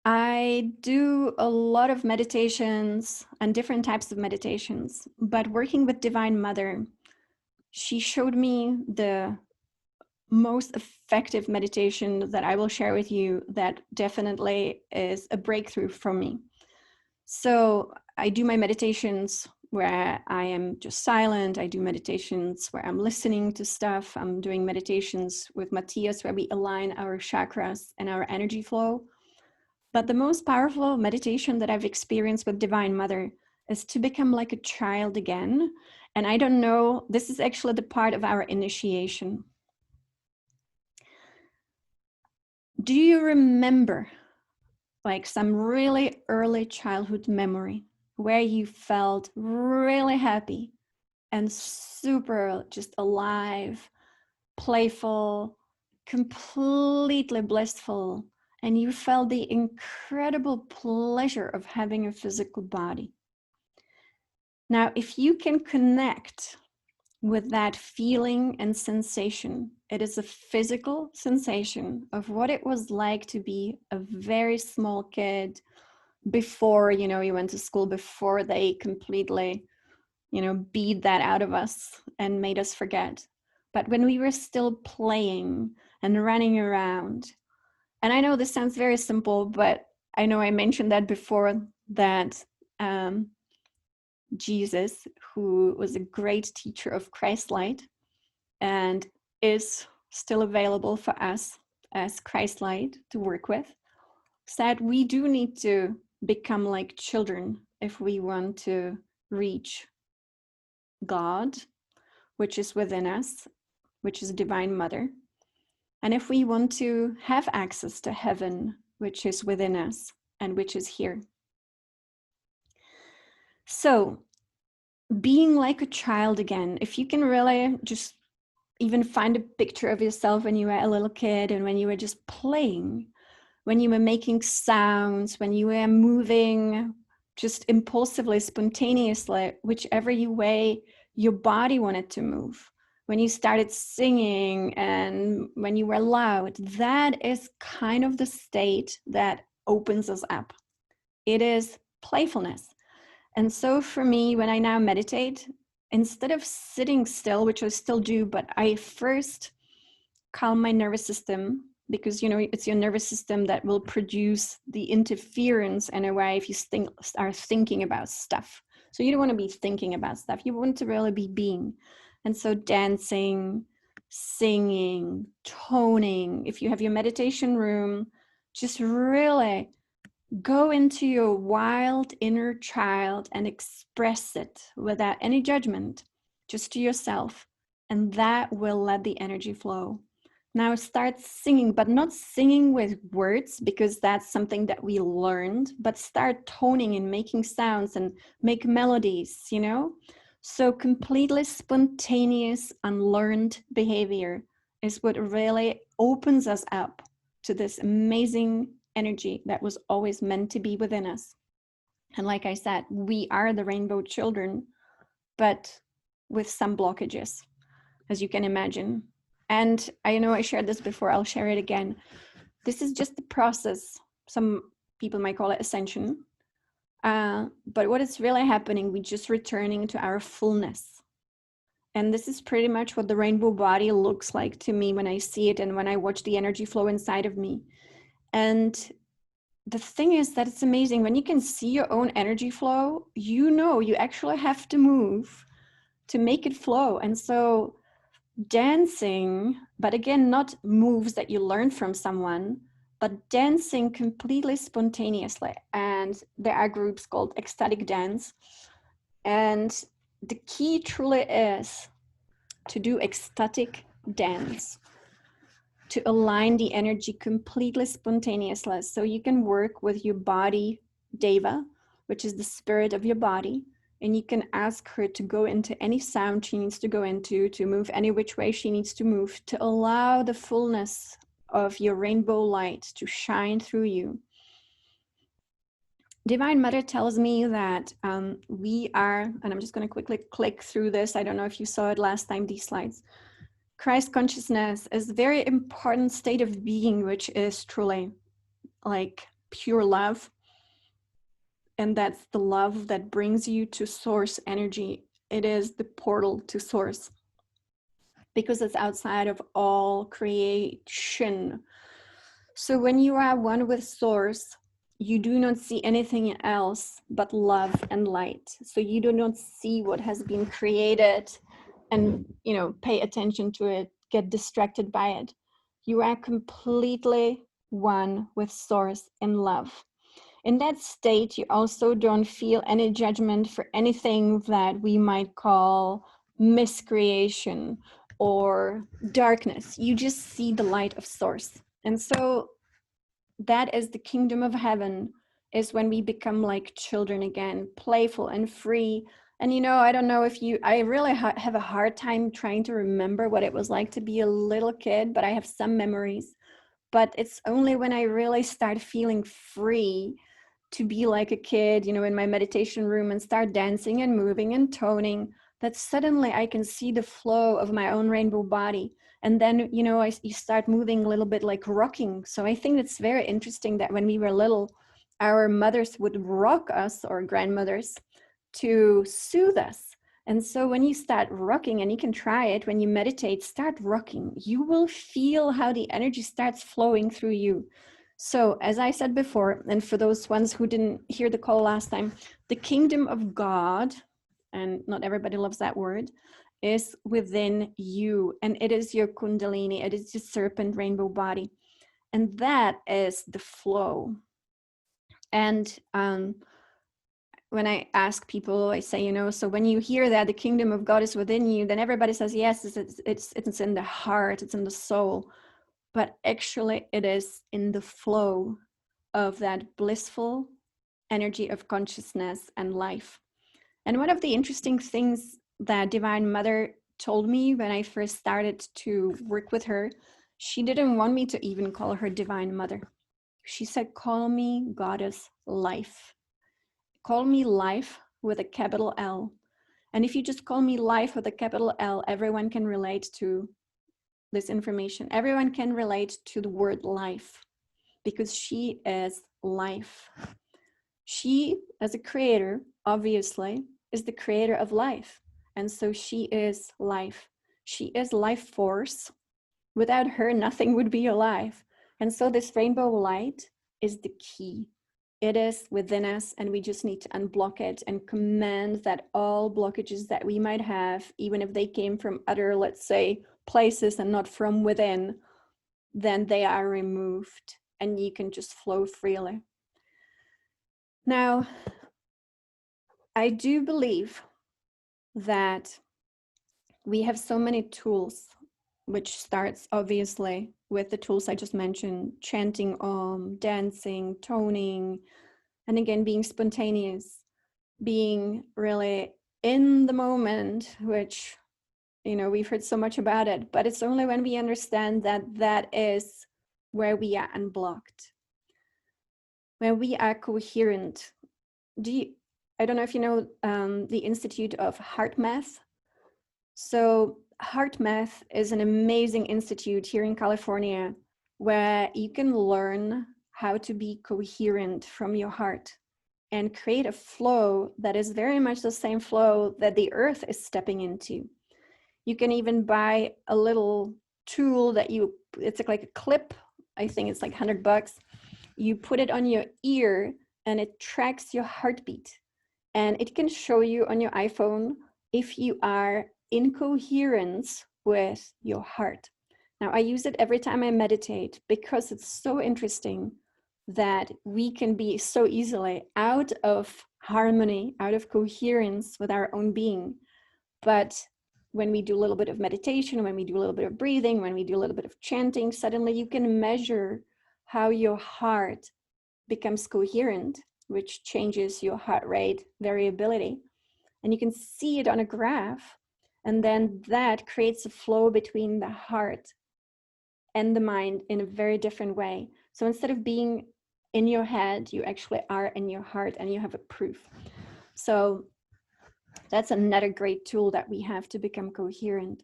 I do a lot of meditations and different types of meditations, but working with Divine Mother, she showed me the most effective meditation that I will share with you that definitely is a breakthrough for me. So I do my meditations where I am just silent. I do meditations where I'm listening to stuff. I'm doing meditations with Matthias where we align our chakras and our energy flow. But the most powerful meditation that I've experienced with Divine Mother is to become like a child again. And I don't know, this is actually the part of our initiation. Do you remember like some really early childhood memory where you felt really happy and super just alive, playful, completely blissful, and you felt the incredible pleasure of having a physical body? Now, if you can connect with that feeling and sensation, it is a physical sensation of what it was like to be a very small kid before, you went to school, before they completely, beat that out of us and made us forget. But when we were still playing and running around, and I know this sounds very simple, but I know I mentioned that before, that Jesus, who was a great teacher of Christ light and is still available for us as Christ light to work with, said we do need to become like children if we want to reach God, which is within us, which is Divine Mother. And if we want to have access to heaven, which is within us and which is here. So being like a child again, if you can really just even find a picture of yourself when you were a little kid and when you were just playing, when you were making sounds, when you were moving just impulsively, spontaneously, whichever way your body wanted to move, when you started singing and when you were loud, that is kind of the state that opens us up. It is playfulness. And so for me, when I now meditate, instead of sitting still, which I still do, but I first calm my nervous system, because it's your nervous system that will produce the interference in a way if you are thinking about stuff. So you don't want to be thinking about stuff. You want to really be being. And so dancing, singing, toning. If you have your meditation room, just really go into your wild inner child and express it without any judgment, just to yourself. And that will let the energy flow. Now start singing, but not singing with words, because that's something that we learned, but start toning and making sounds and make melodies, So completely spontaneous, unlearned behavior is what really opens us up to this amazing energy that was always meant to be within us. And like I said, we are the rainbow children, but with some blockages, as you can imagine. And I know I shared this before, I'll share it again. This is just the process. Some people might call it ascension. But what is really happening, we're just returning to our fullness. And this is pretty much what the rainbow body looks like to me when I see it and when I watch the energy flow inside of me. And the thing is that it's amazing when you can see your own energy flow, you actually have to move to make it flow. And so dancing, but again, not moves that you learn from someone, but dancing completely spontaneously. And there are groups called ecstatic dance. And the key truly is to do ecstatic dance, to align the energy completely spontaneously. So you can work with your body, Deva, which is the spirit of your body. And you can ask her to go into any sound she needs to go into, to move any which way she needs to move, to allow the fullness of your rainbow light to shine through you. Divine Mother tells me that we are, and I'm just going to quickly click through this. I don't know if you saw it last time, these slides. Christ consciousness is a very important state of being, which is truly like pure love. And that's the love that brings you to source energy. It is the portal to source, because it's outside of all creation. So when you are one with source, you do not see anything else but love and light. So you do not see what has been created and, pay attention to it, get distracted by it. You are completely one with source in love. In that state, you also don't feel any judgment for anything that we might call miscreation or darkness. You just see the light of source. And so that is the kingdom of heaven, is when we become like children again, playful and free. And I don't know if I really have a hard time trying to remember what it was like to be a little kid, but I have some memories. But it's only when I really start feeling free to be like a kid, in my meditation room and start dancing and moving and toning, that suddenly I can see the flow of my own rainbow body. And then, you start moving a little bit like rocking. So I think it's very interesting that when we were little, our mothers would rock us, or grandmothers, to soothe us. And so when you start rocking, and you can try it when you meditate, start rocking, you will feel how the energy starts flowing through you. So as I said before, and for those ones who didn't hear the call last time, the kingdom of God, and not everybody loves that word, is within you. And it is your Kundalini, it is your serpent rainbow body. And that is the flow. And when I ask people, I say, so when you hear that the kingdom of God is within you, then everybody says, yes, it's in the heart, it's in the soul. But actually it is in the flow of that blissful energy of consciousness and life. And one of the interesting things that Divine Mother told me when I first started to work with her, she didn't want me to even call her Divine Mother. She said, call me Goddess Life. Call me Life with a capital L. And if you just call me Life with a capital L, everyone can relate to this information. Everyone can relate to the word life, because she is life. She, as a creator, obviously, is the creator of life. And so she is life. She is life force. Without her, nothing would be alive. And so this rainbow light is the key. It is within us, and we just need to unblock it and command that all blockages that we might have, even if they came from other, let's say, places and not from within, then they are removed and you can just flow freely. Now, I do believe that we have so many tools, which starts obviously with the tools I just mentioned, chanting Om, dancing, toning, and again, being spontaneous, being really in the moment, which, you know, we've heard so much about it, but it's only when we understand that that is where we are unblocked, where we are coherent. I don't know if you know the Institute of Heart Math. So Heart Math is an amazing institute here in California where you can learn how to be coherent from your heart and create a flow that is very much the same flow that the earth is stepping into. You can even buy a little tool that it's like a clip. I think it's like $100. You put it on your ear and it tracks your heartbeat. And it can show you on your iPhone if you are in coherence with your heart. Now, I use it every time I meditate because it's so interesting that we can be so easily out of harmony, out of coherence with our own being. But when we do a little bit of meditation, when we do a little bit of breathing, when we do a little bit of chanting, suddenly you can measure how your heart becomes coherent, which changes your heart rate variability. And you can see it on a graph. And then that creates a flow between the heart and the mind in a very different way. So instead of being in your head, you actually are in your heart and you have a proof. So that's another great tool that we have to become coherent.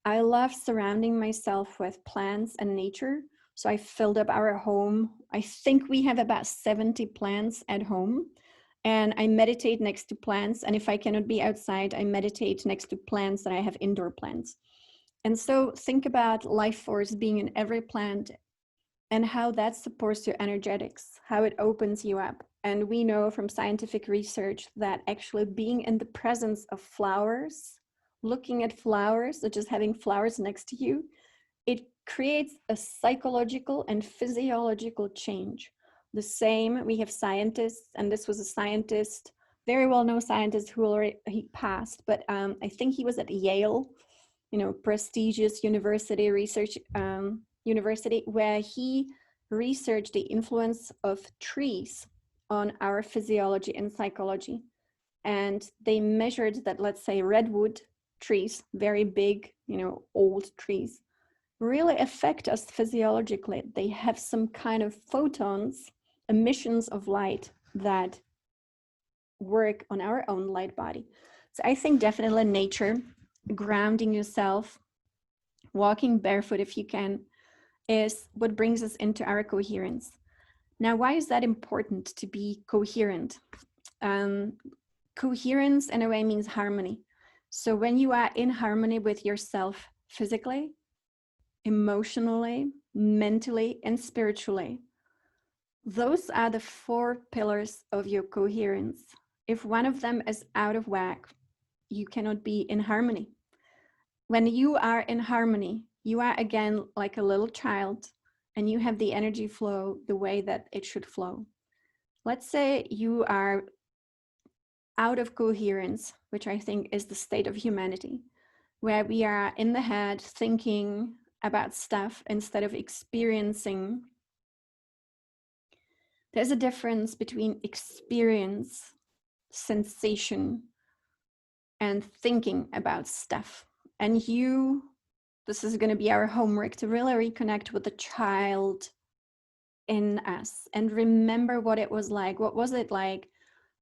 I love surrounding myself with plants and nature. So I filled up our home. I think we have about 70 plants at home. And I meditate next to plants. And if I cannot be outside, I meditate next to plants that I have indoor plants. And so think about life force being in every plant and how that supports your energetics, how it opens you up. And we know from scientific research that actually being in the presence of flowers, looking at flowers, or just having flowers next to you, it creates a psychological and physiological change. The same, we have scientists, and this was a scientist, very well-known scientist who he passed, but I think he was at Yale, you know, prestigious university, research university, where he researched the influence of trees on our physiology and psychology. And they measured that, let's say, redwood trees, very big, you know, old trees, really affect us physiologically. They have some kind of photons, emissions of light that work on our own light body. So I think definitely nature, grounding yourself, walking barefoot if you can, is what brings us into our coherence. Now, why is that important to be coherent? Coherence in a way means harmony. So when you are in harmony with yourself physically, emotionally, mentally, and spiritually, those are the 4 pillars of your coherence. If one of them is out of whack, you cannot be in harmony. When you are in harmony, you are again like a little child and you have the energy flow the way that it should flow. Let's say you are out of coherence, which I think is the state of humanity, where we are in the head thinking about stuff instead of experiencing. There's a difference between experience, sensation, and thinking about stuff. And this is going to be our homework to really reconnect with the child in us and remember what it was like. What was it like?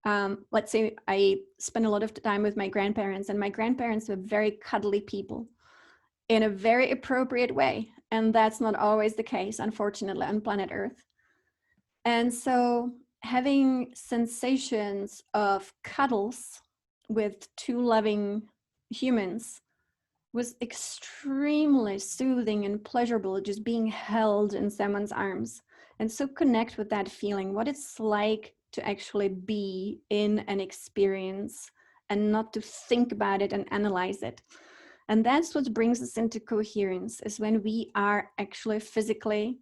Let's say I spent a lot of time with my grandparents, and my grandparents were very cuddly people in a very appropriate way. And that's not always the case, unfortunately, on planet Earth. And so having sensations of cuddles with two loving humans was extremely soothing and pleasurable, just being held in someone's arms. And so connect with that feeling, what it's like to actually be in an experience and not to think about it and analyze it. And that's what brings us into coherence, is when we are actually physically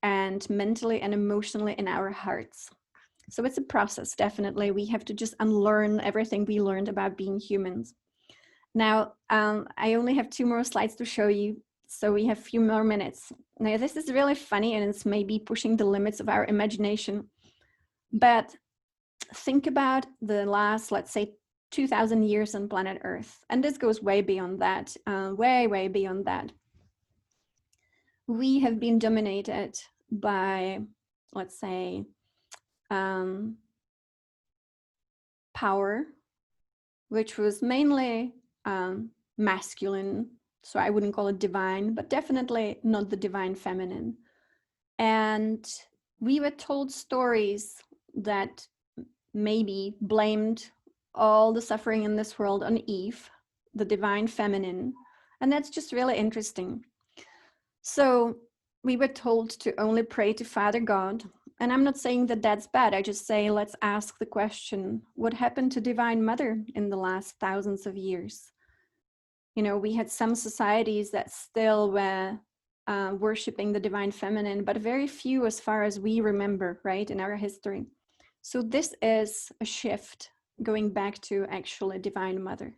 and mentally and emotionally in our hearts. So it's a process, definitely. We have to just unlearn everything we learned about being humans. Now, I only have 2 more slides to show you, so we have a few more minutes. Now, this is really funny, and it's maybe pushing the limits of our imagination. But think about the last, let's say, 2,000 years on planet Earth. And this goes way beyond that, way beyond that. We have been dominated by, let's say, power, which was mainly masculine. So I wouldn't call it divine, but definitely not the divine feminine. And we were told stories that maybe blamed all the suffering in this world on Eve, the divine feminine. And that's just really interesting. So we were told to only pray to Father God. And I'm not saying that that's bad. I just say, let's ask the question, what happened to Divine Mother in the last thousands of years? You know, we had some societies that still were worshiping the divine feminine, but very few as far as we remember, right, in our history. So this is a shift going back to actually Divine Mother.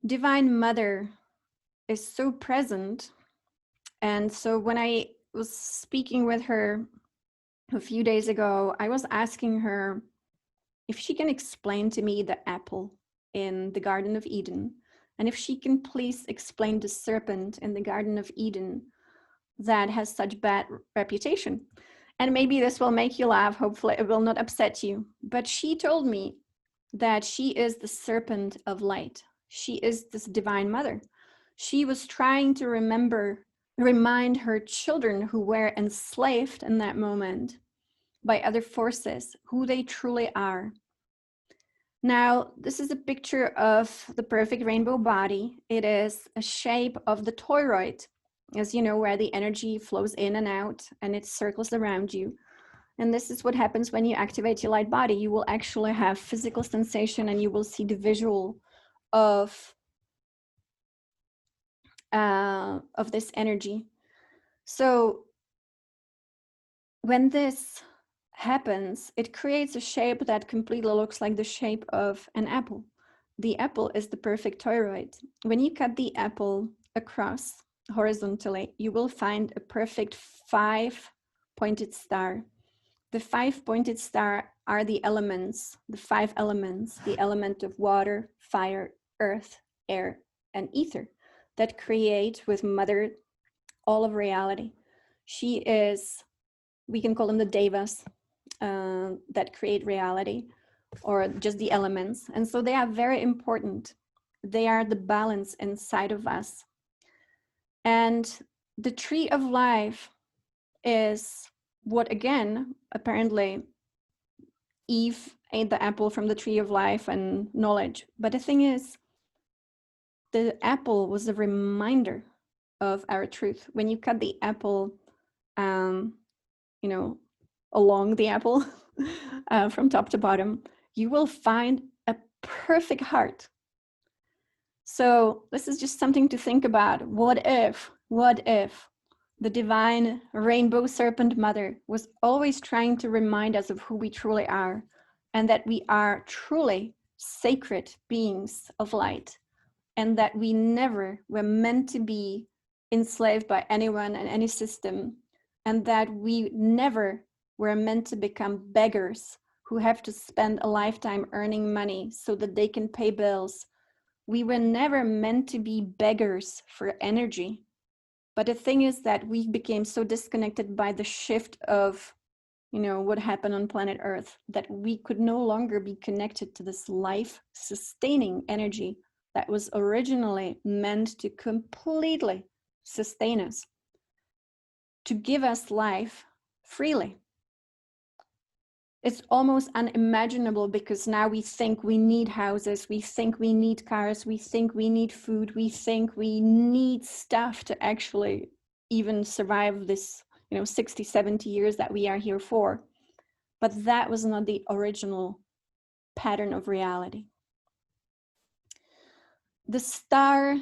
Divine Mother is so present. And so when I was speaking with her a few days ago, I was asking her if she can explain to me the apple in the Garden of Eden, and if she can please explain the serpent in the Garden of Eden that has such bad reputation. And maybe this will make you laugh, hopefully it will not upset you. But she told me that she is the serpent of light. She is this divine mother. She was trying to remind her children who were enslaved in that moment by other forces who they truly are. Now, this is a picture of the perfect rainbow body. It is a shape of the toroid, as you know, where the energy flows in and out and it circles around you. And this is what happens when you activate your light body. You will actually have physical sensation and you will see the visual of this energy. So when this happens, it creates a shape that completely looks like the shape of an apple. The apple is the perfect toroid. When you cut the apple across horizontally, you will find a perfect 5-pointed star. The 5-pointed star are the elements, the 5 elements, the element of water, fire, earth, air, and ether that create with Mother all of reality. She is, we can call them the devas that create reality, or just the elements. And so they are very important. They are the balance inside of us. And the tree of life is what, again, apparently Eve ate the apple from the tree of life and knowledge. But the thing is, the apple was a reminder of our truth. When you cut the apple, you know, along the apple from top to bottom, you will find a perfect heart. So this is just something to think about. What if the divine Rainbow Serpent Mother was always trying to remind us of who we truly are, and that we are truly sacred beings of light, and that we never were meant to be enslaved by anyone and any system, and that we never were meant to become beggars who have to spend a lifetime earning money so that they can pay bills. We were never meant to be beggars for energy. But the thing is that we became so disconnected by the shift of, you know, what happened on planet Earth, that we could no longer be connected to this life-sustaining energy that was originally meant to completely sustain us, to give us life freely. it's almost unimaginable, because now we think we need houses, we think we need cars, we think we need food, we think we need stuff to actually even survive this, 60, 70 years that we are here for. But that was not the original pattern of reality. The star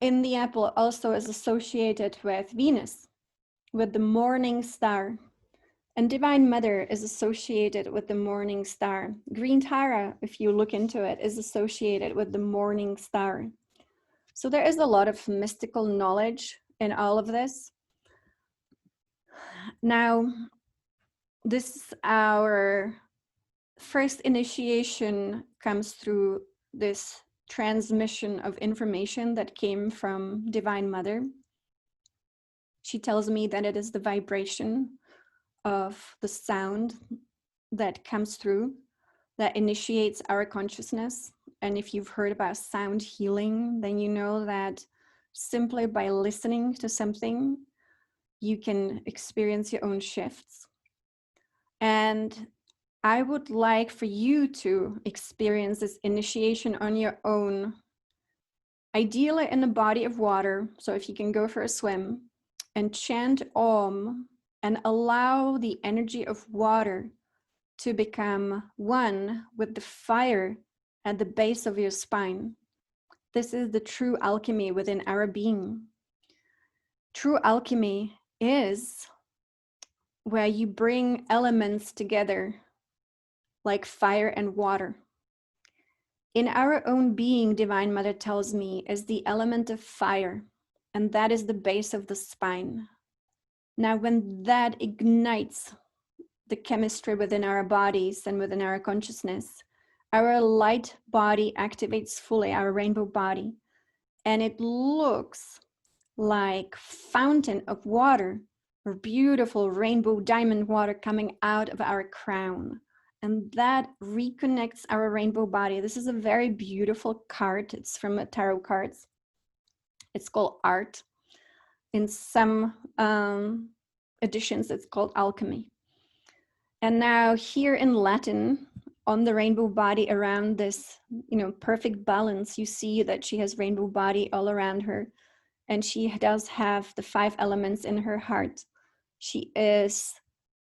in the apple also is associated with Venus, with the morning star. And Divine Mother is associated with the morning star. Green Tara, if you look into it, is associated with the morning star. So there is a lot of mystical knowledge in all of this. Now, this is our first initiation, comes through this transmission of information that came from Divine Mother. She tells me that it is the vibration of the sound that comes through that initiates our consciousness. And if you've heard about sound healing, then you know that simply by listening to something, you can experience your own shifts. And I would like for you to experience this initiation on your own, ideally in a body of water. So if you can go for a swim and chant Om and allow the energy of water to become one with the fire at the base of your spine. This is the true alchemy within our being. True alchemy is where you bring elements together like fire and water. In our own being, Divine Mother tells me, is the element of fire, and that is the base of the spine. Now, when that ignites the chemistry within our bodies and within our consciousness, our light body activates fully, our rainbow body, and it looks like fountain of water or beautiful rainbow diamond water coming out of our crown. And that reconnects our rainbow body. This is a very beautiful card. It's from a tarot cards. It's called Art. In some editions, it's called Alchemy. And now here in Latin, on the rainbow body around this, perfect balance, you see that she has rainbow body all around her. And she does have the 5 elements in her heart. She is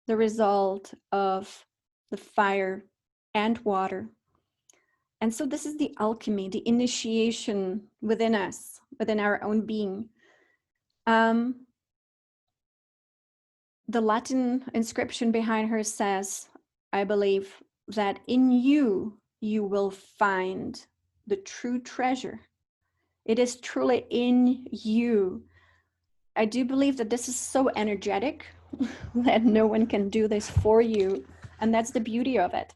the result of the fire and water. And so this is the alchemy, the initiation within us, within our own being. The Latin inscription behind her says, I believe, that in you, you will find the true treasure. It is truly in you. I do believe that this is so energetic that no one can do this for you. And that's the beauty of it.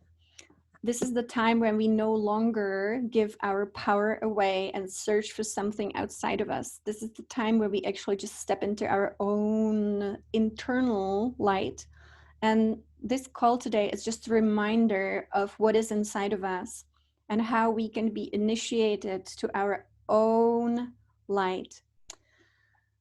This is the time when we no longer give our power away and search for something outside of us. This is the time where we actually just step into our own internal light. And this call today is just a reminder of what is inside of us and how we can be initiated to our own light.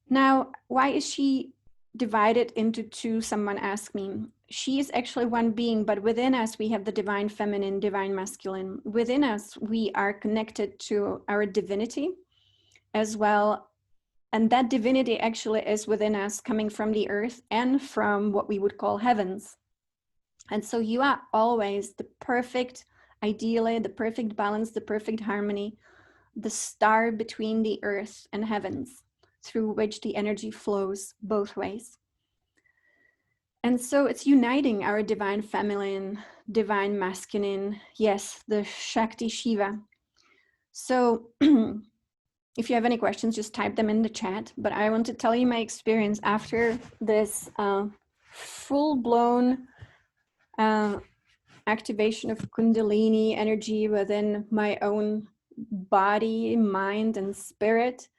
Now, why is she divided into 2? Someone asked me. She is actually one being, but within us, we have the divine feminine, divine masculine. Within us, we are connected to our divinity as well. And that divinity actually is within us, coming from the earth and from what we would call heavens. And so you are always the perfect, ideally, the perfect balance, the perfect harmony, the star between the earth and heavens, through which the energy flows both ways. And so it's uniting our divine feminine, divine masculine, yes, the Shakti Shiva. So if you have any questions, just type them in the chat. But I want to tell you my experience after this full-blown activation of Kundalini energy within my own body, mind, and spirit.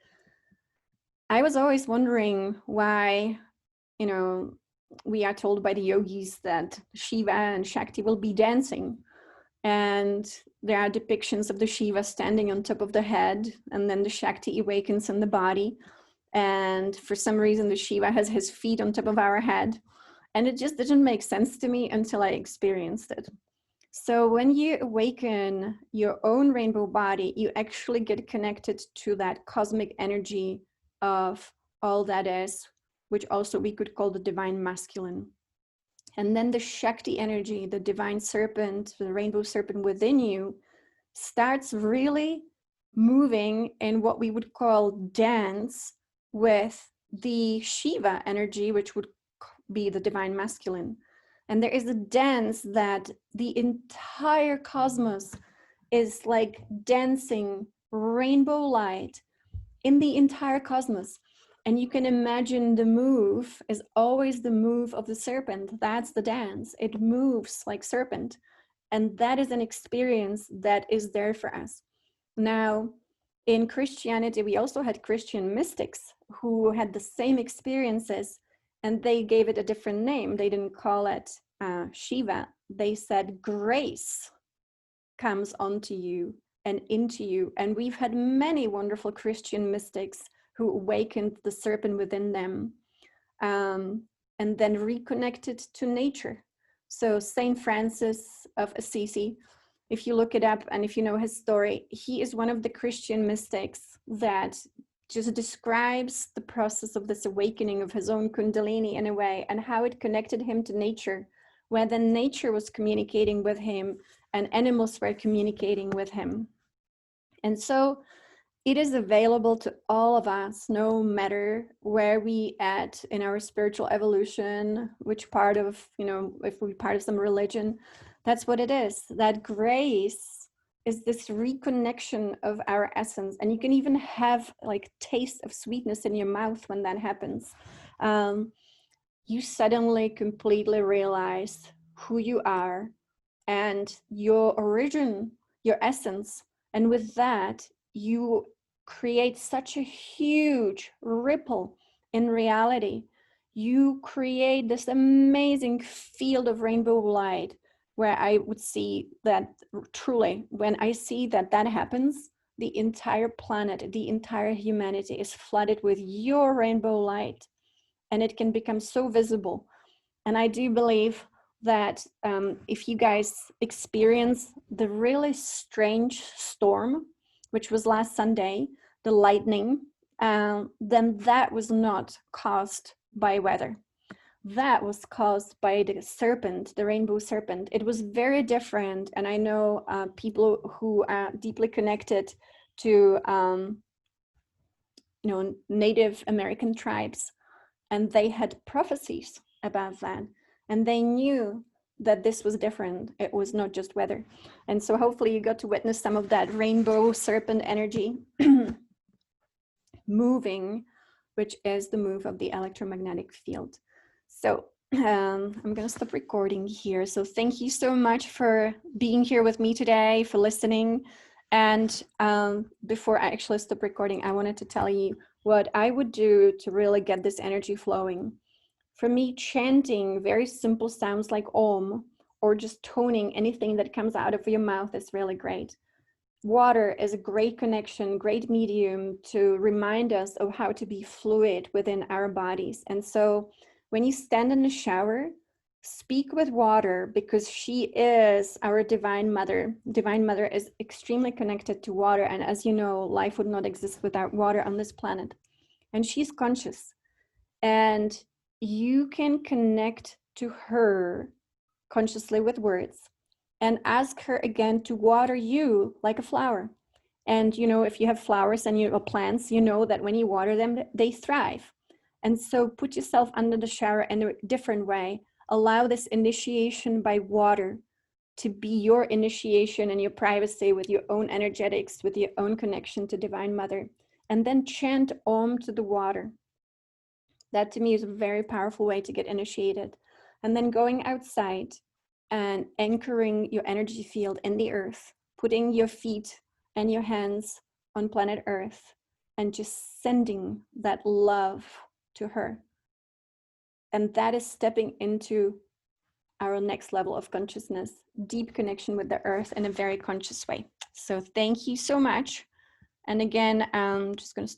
I was always wondering why, we are told by the yogis that Shiva and Shakti will be dancing. And there are depictions of the Shiva standing on top of the head, and then the Shakti awakens in the body. And for some reason, the Shiva has his feet on top of our head. And it just didn't make sense to me until I experienced it. So when you awaken your own rainbow body, you actually get connected to that cosmic energy of all that is, which also we could call the divine masculine. And then the Shakti energy, the divine serpent, the rainbow serpent within you, starts really moving in what we would call dance with the Shiva energy, which would be the divine masculine. And there is a dance that the entire cosmos is like dancing rainbow light in the entire cosmos. And you can imagine the move is always the move of the serpent. That's the dance. It moves like serpent. And that is an experience that is there for us. Now, in Christianity, we also had Christian mystics who had the same experiences, and they gave it a different name. They didn't call it Shiva. They said grace comes onto you and into you. And we've had many wonderful Christian mystics who awakened the serpent within them and then reconnected to nature. So Saint Francis of Assisi, if you look it up and if you know his story, he is one of the Christian mystics that just describes the process of this awakening of his own Kundalini in a way, and how it connected him to nature, where then nature was communicating with him and animals were communicating with him. And so it is available to all of us, no matter where we at in our spiritual evolution, which part of, if we're part of some religion, that's what it is. That grace is this reconnection of our essence. And you can even have like taste of sweetness in your mouth when that happens. You suddenly completely realize who you are and your origin, your essence. And with that, you create such a huge ripple in reality. You create this amazing field of rainbow light, where I would see that truly, when I see that that happens, the entire planet, the entire humanity is flooded with your rainbow light, and it can become so visible. And I do believe that if you guys experience the really strange storm, which was last Sunday, the lightning, then that was not caused by weather. That was caused by the serpent, the rainbow serpent. It was very different. And I know people who are deeply connected to, Native American tribes, and they had prophecies about that. And they knew that this was different. It was not just weather. And so hopefully you got to witness some of that rainbow serpent energy moving, which is the move of the electromagnetic field. So I'm going to stop recording here. So thank you so much for being here with me today, for listening. And before I actually stop recording, I wanted to tell you what I would do to really get this energy flowing. For me, chanting very simple sounds like Om, or just toning anything that comes out of your mouth is really great. Water is a great connection, great medium to remind us of how to be fluid within our bodies. And so when you stand in the shower, speak with water, because she is our divine mother. Divine mother is extremely connected to water. And as you know, life would not exist without water on this planet. And she's conscious. And you can connect to her consciously with words and ask her again to water you like a flower. And if you have flowers and plants, you know that when you water them, they thrive. And so put yourself under the shower in a different way. Allow this initiation by water to be your initiation and your privacy with your own energetics, with your own connection to Divine Mother. And then chant Om to the water. That to me is a very powerful way to get initiated. And then going outside and anchoring your energy field in the earth, putting your feet and your hands on planet Earth and just sending that love to her. And that is stepping into our next level of consciousness, deep connection with the earth in a very conscious way. So thank you so much. And again, I'm just going to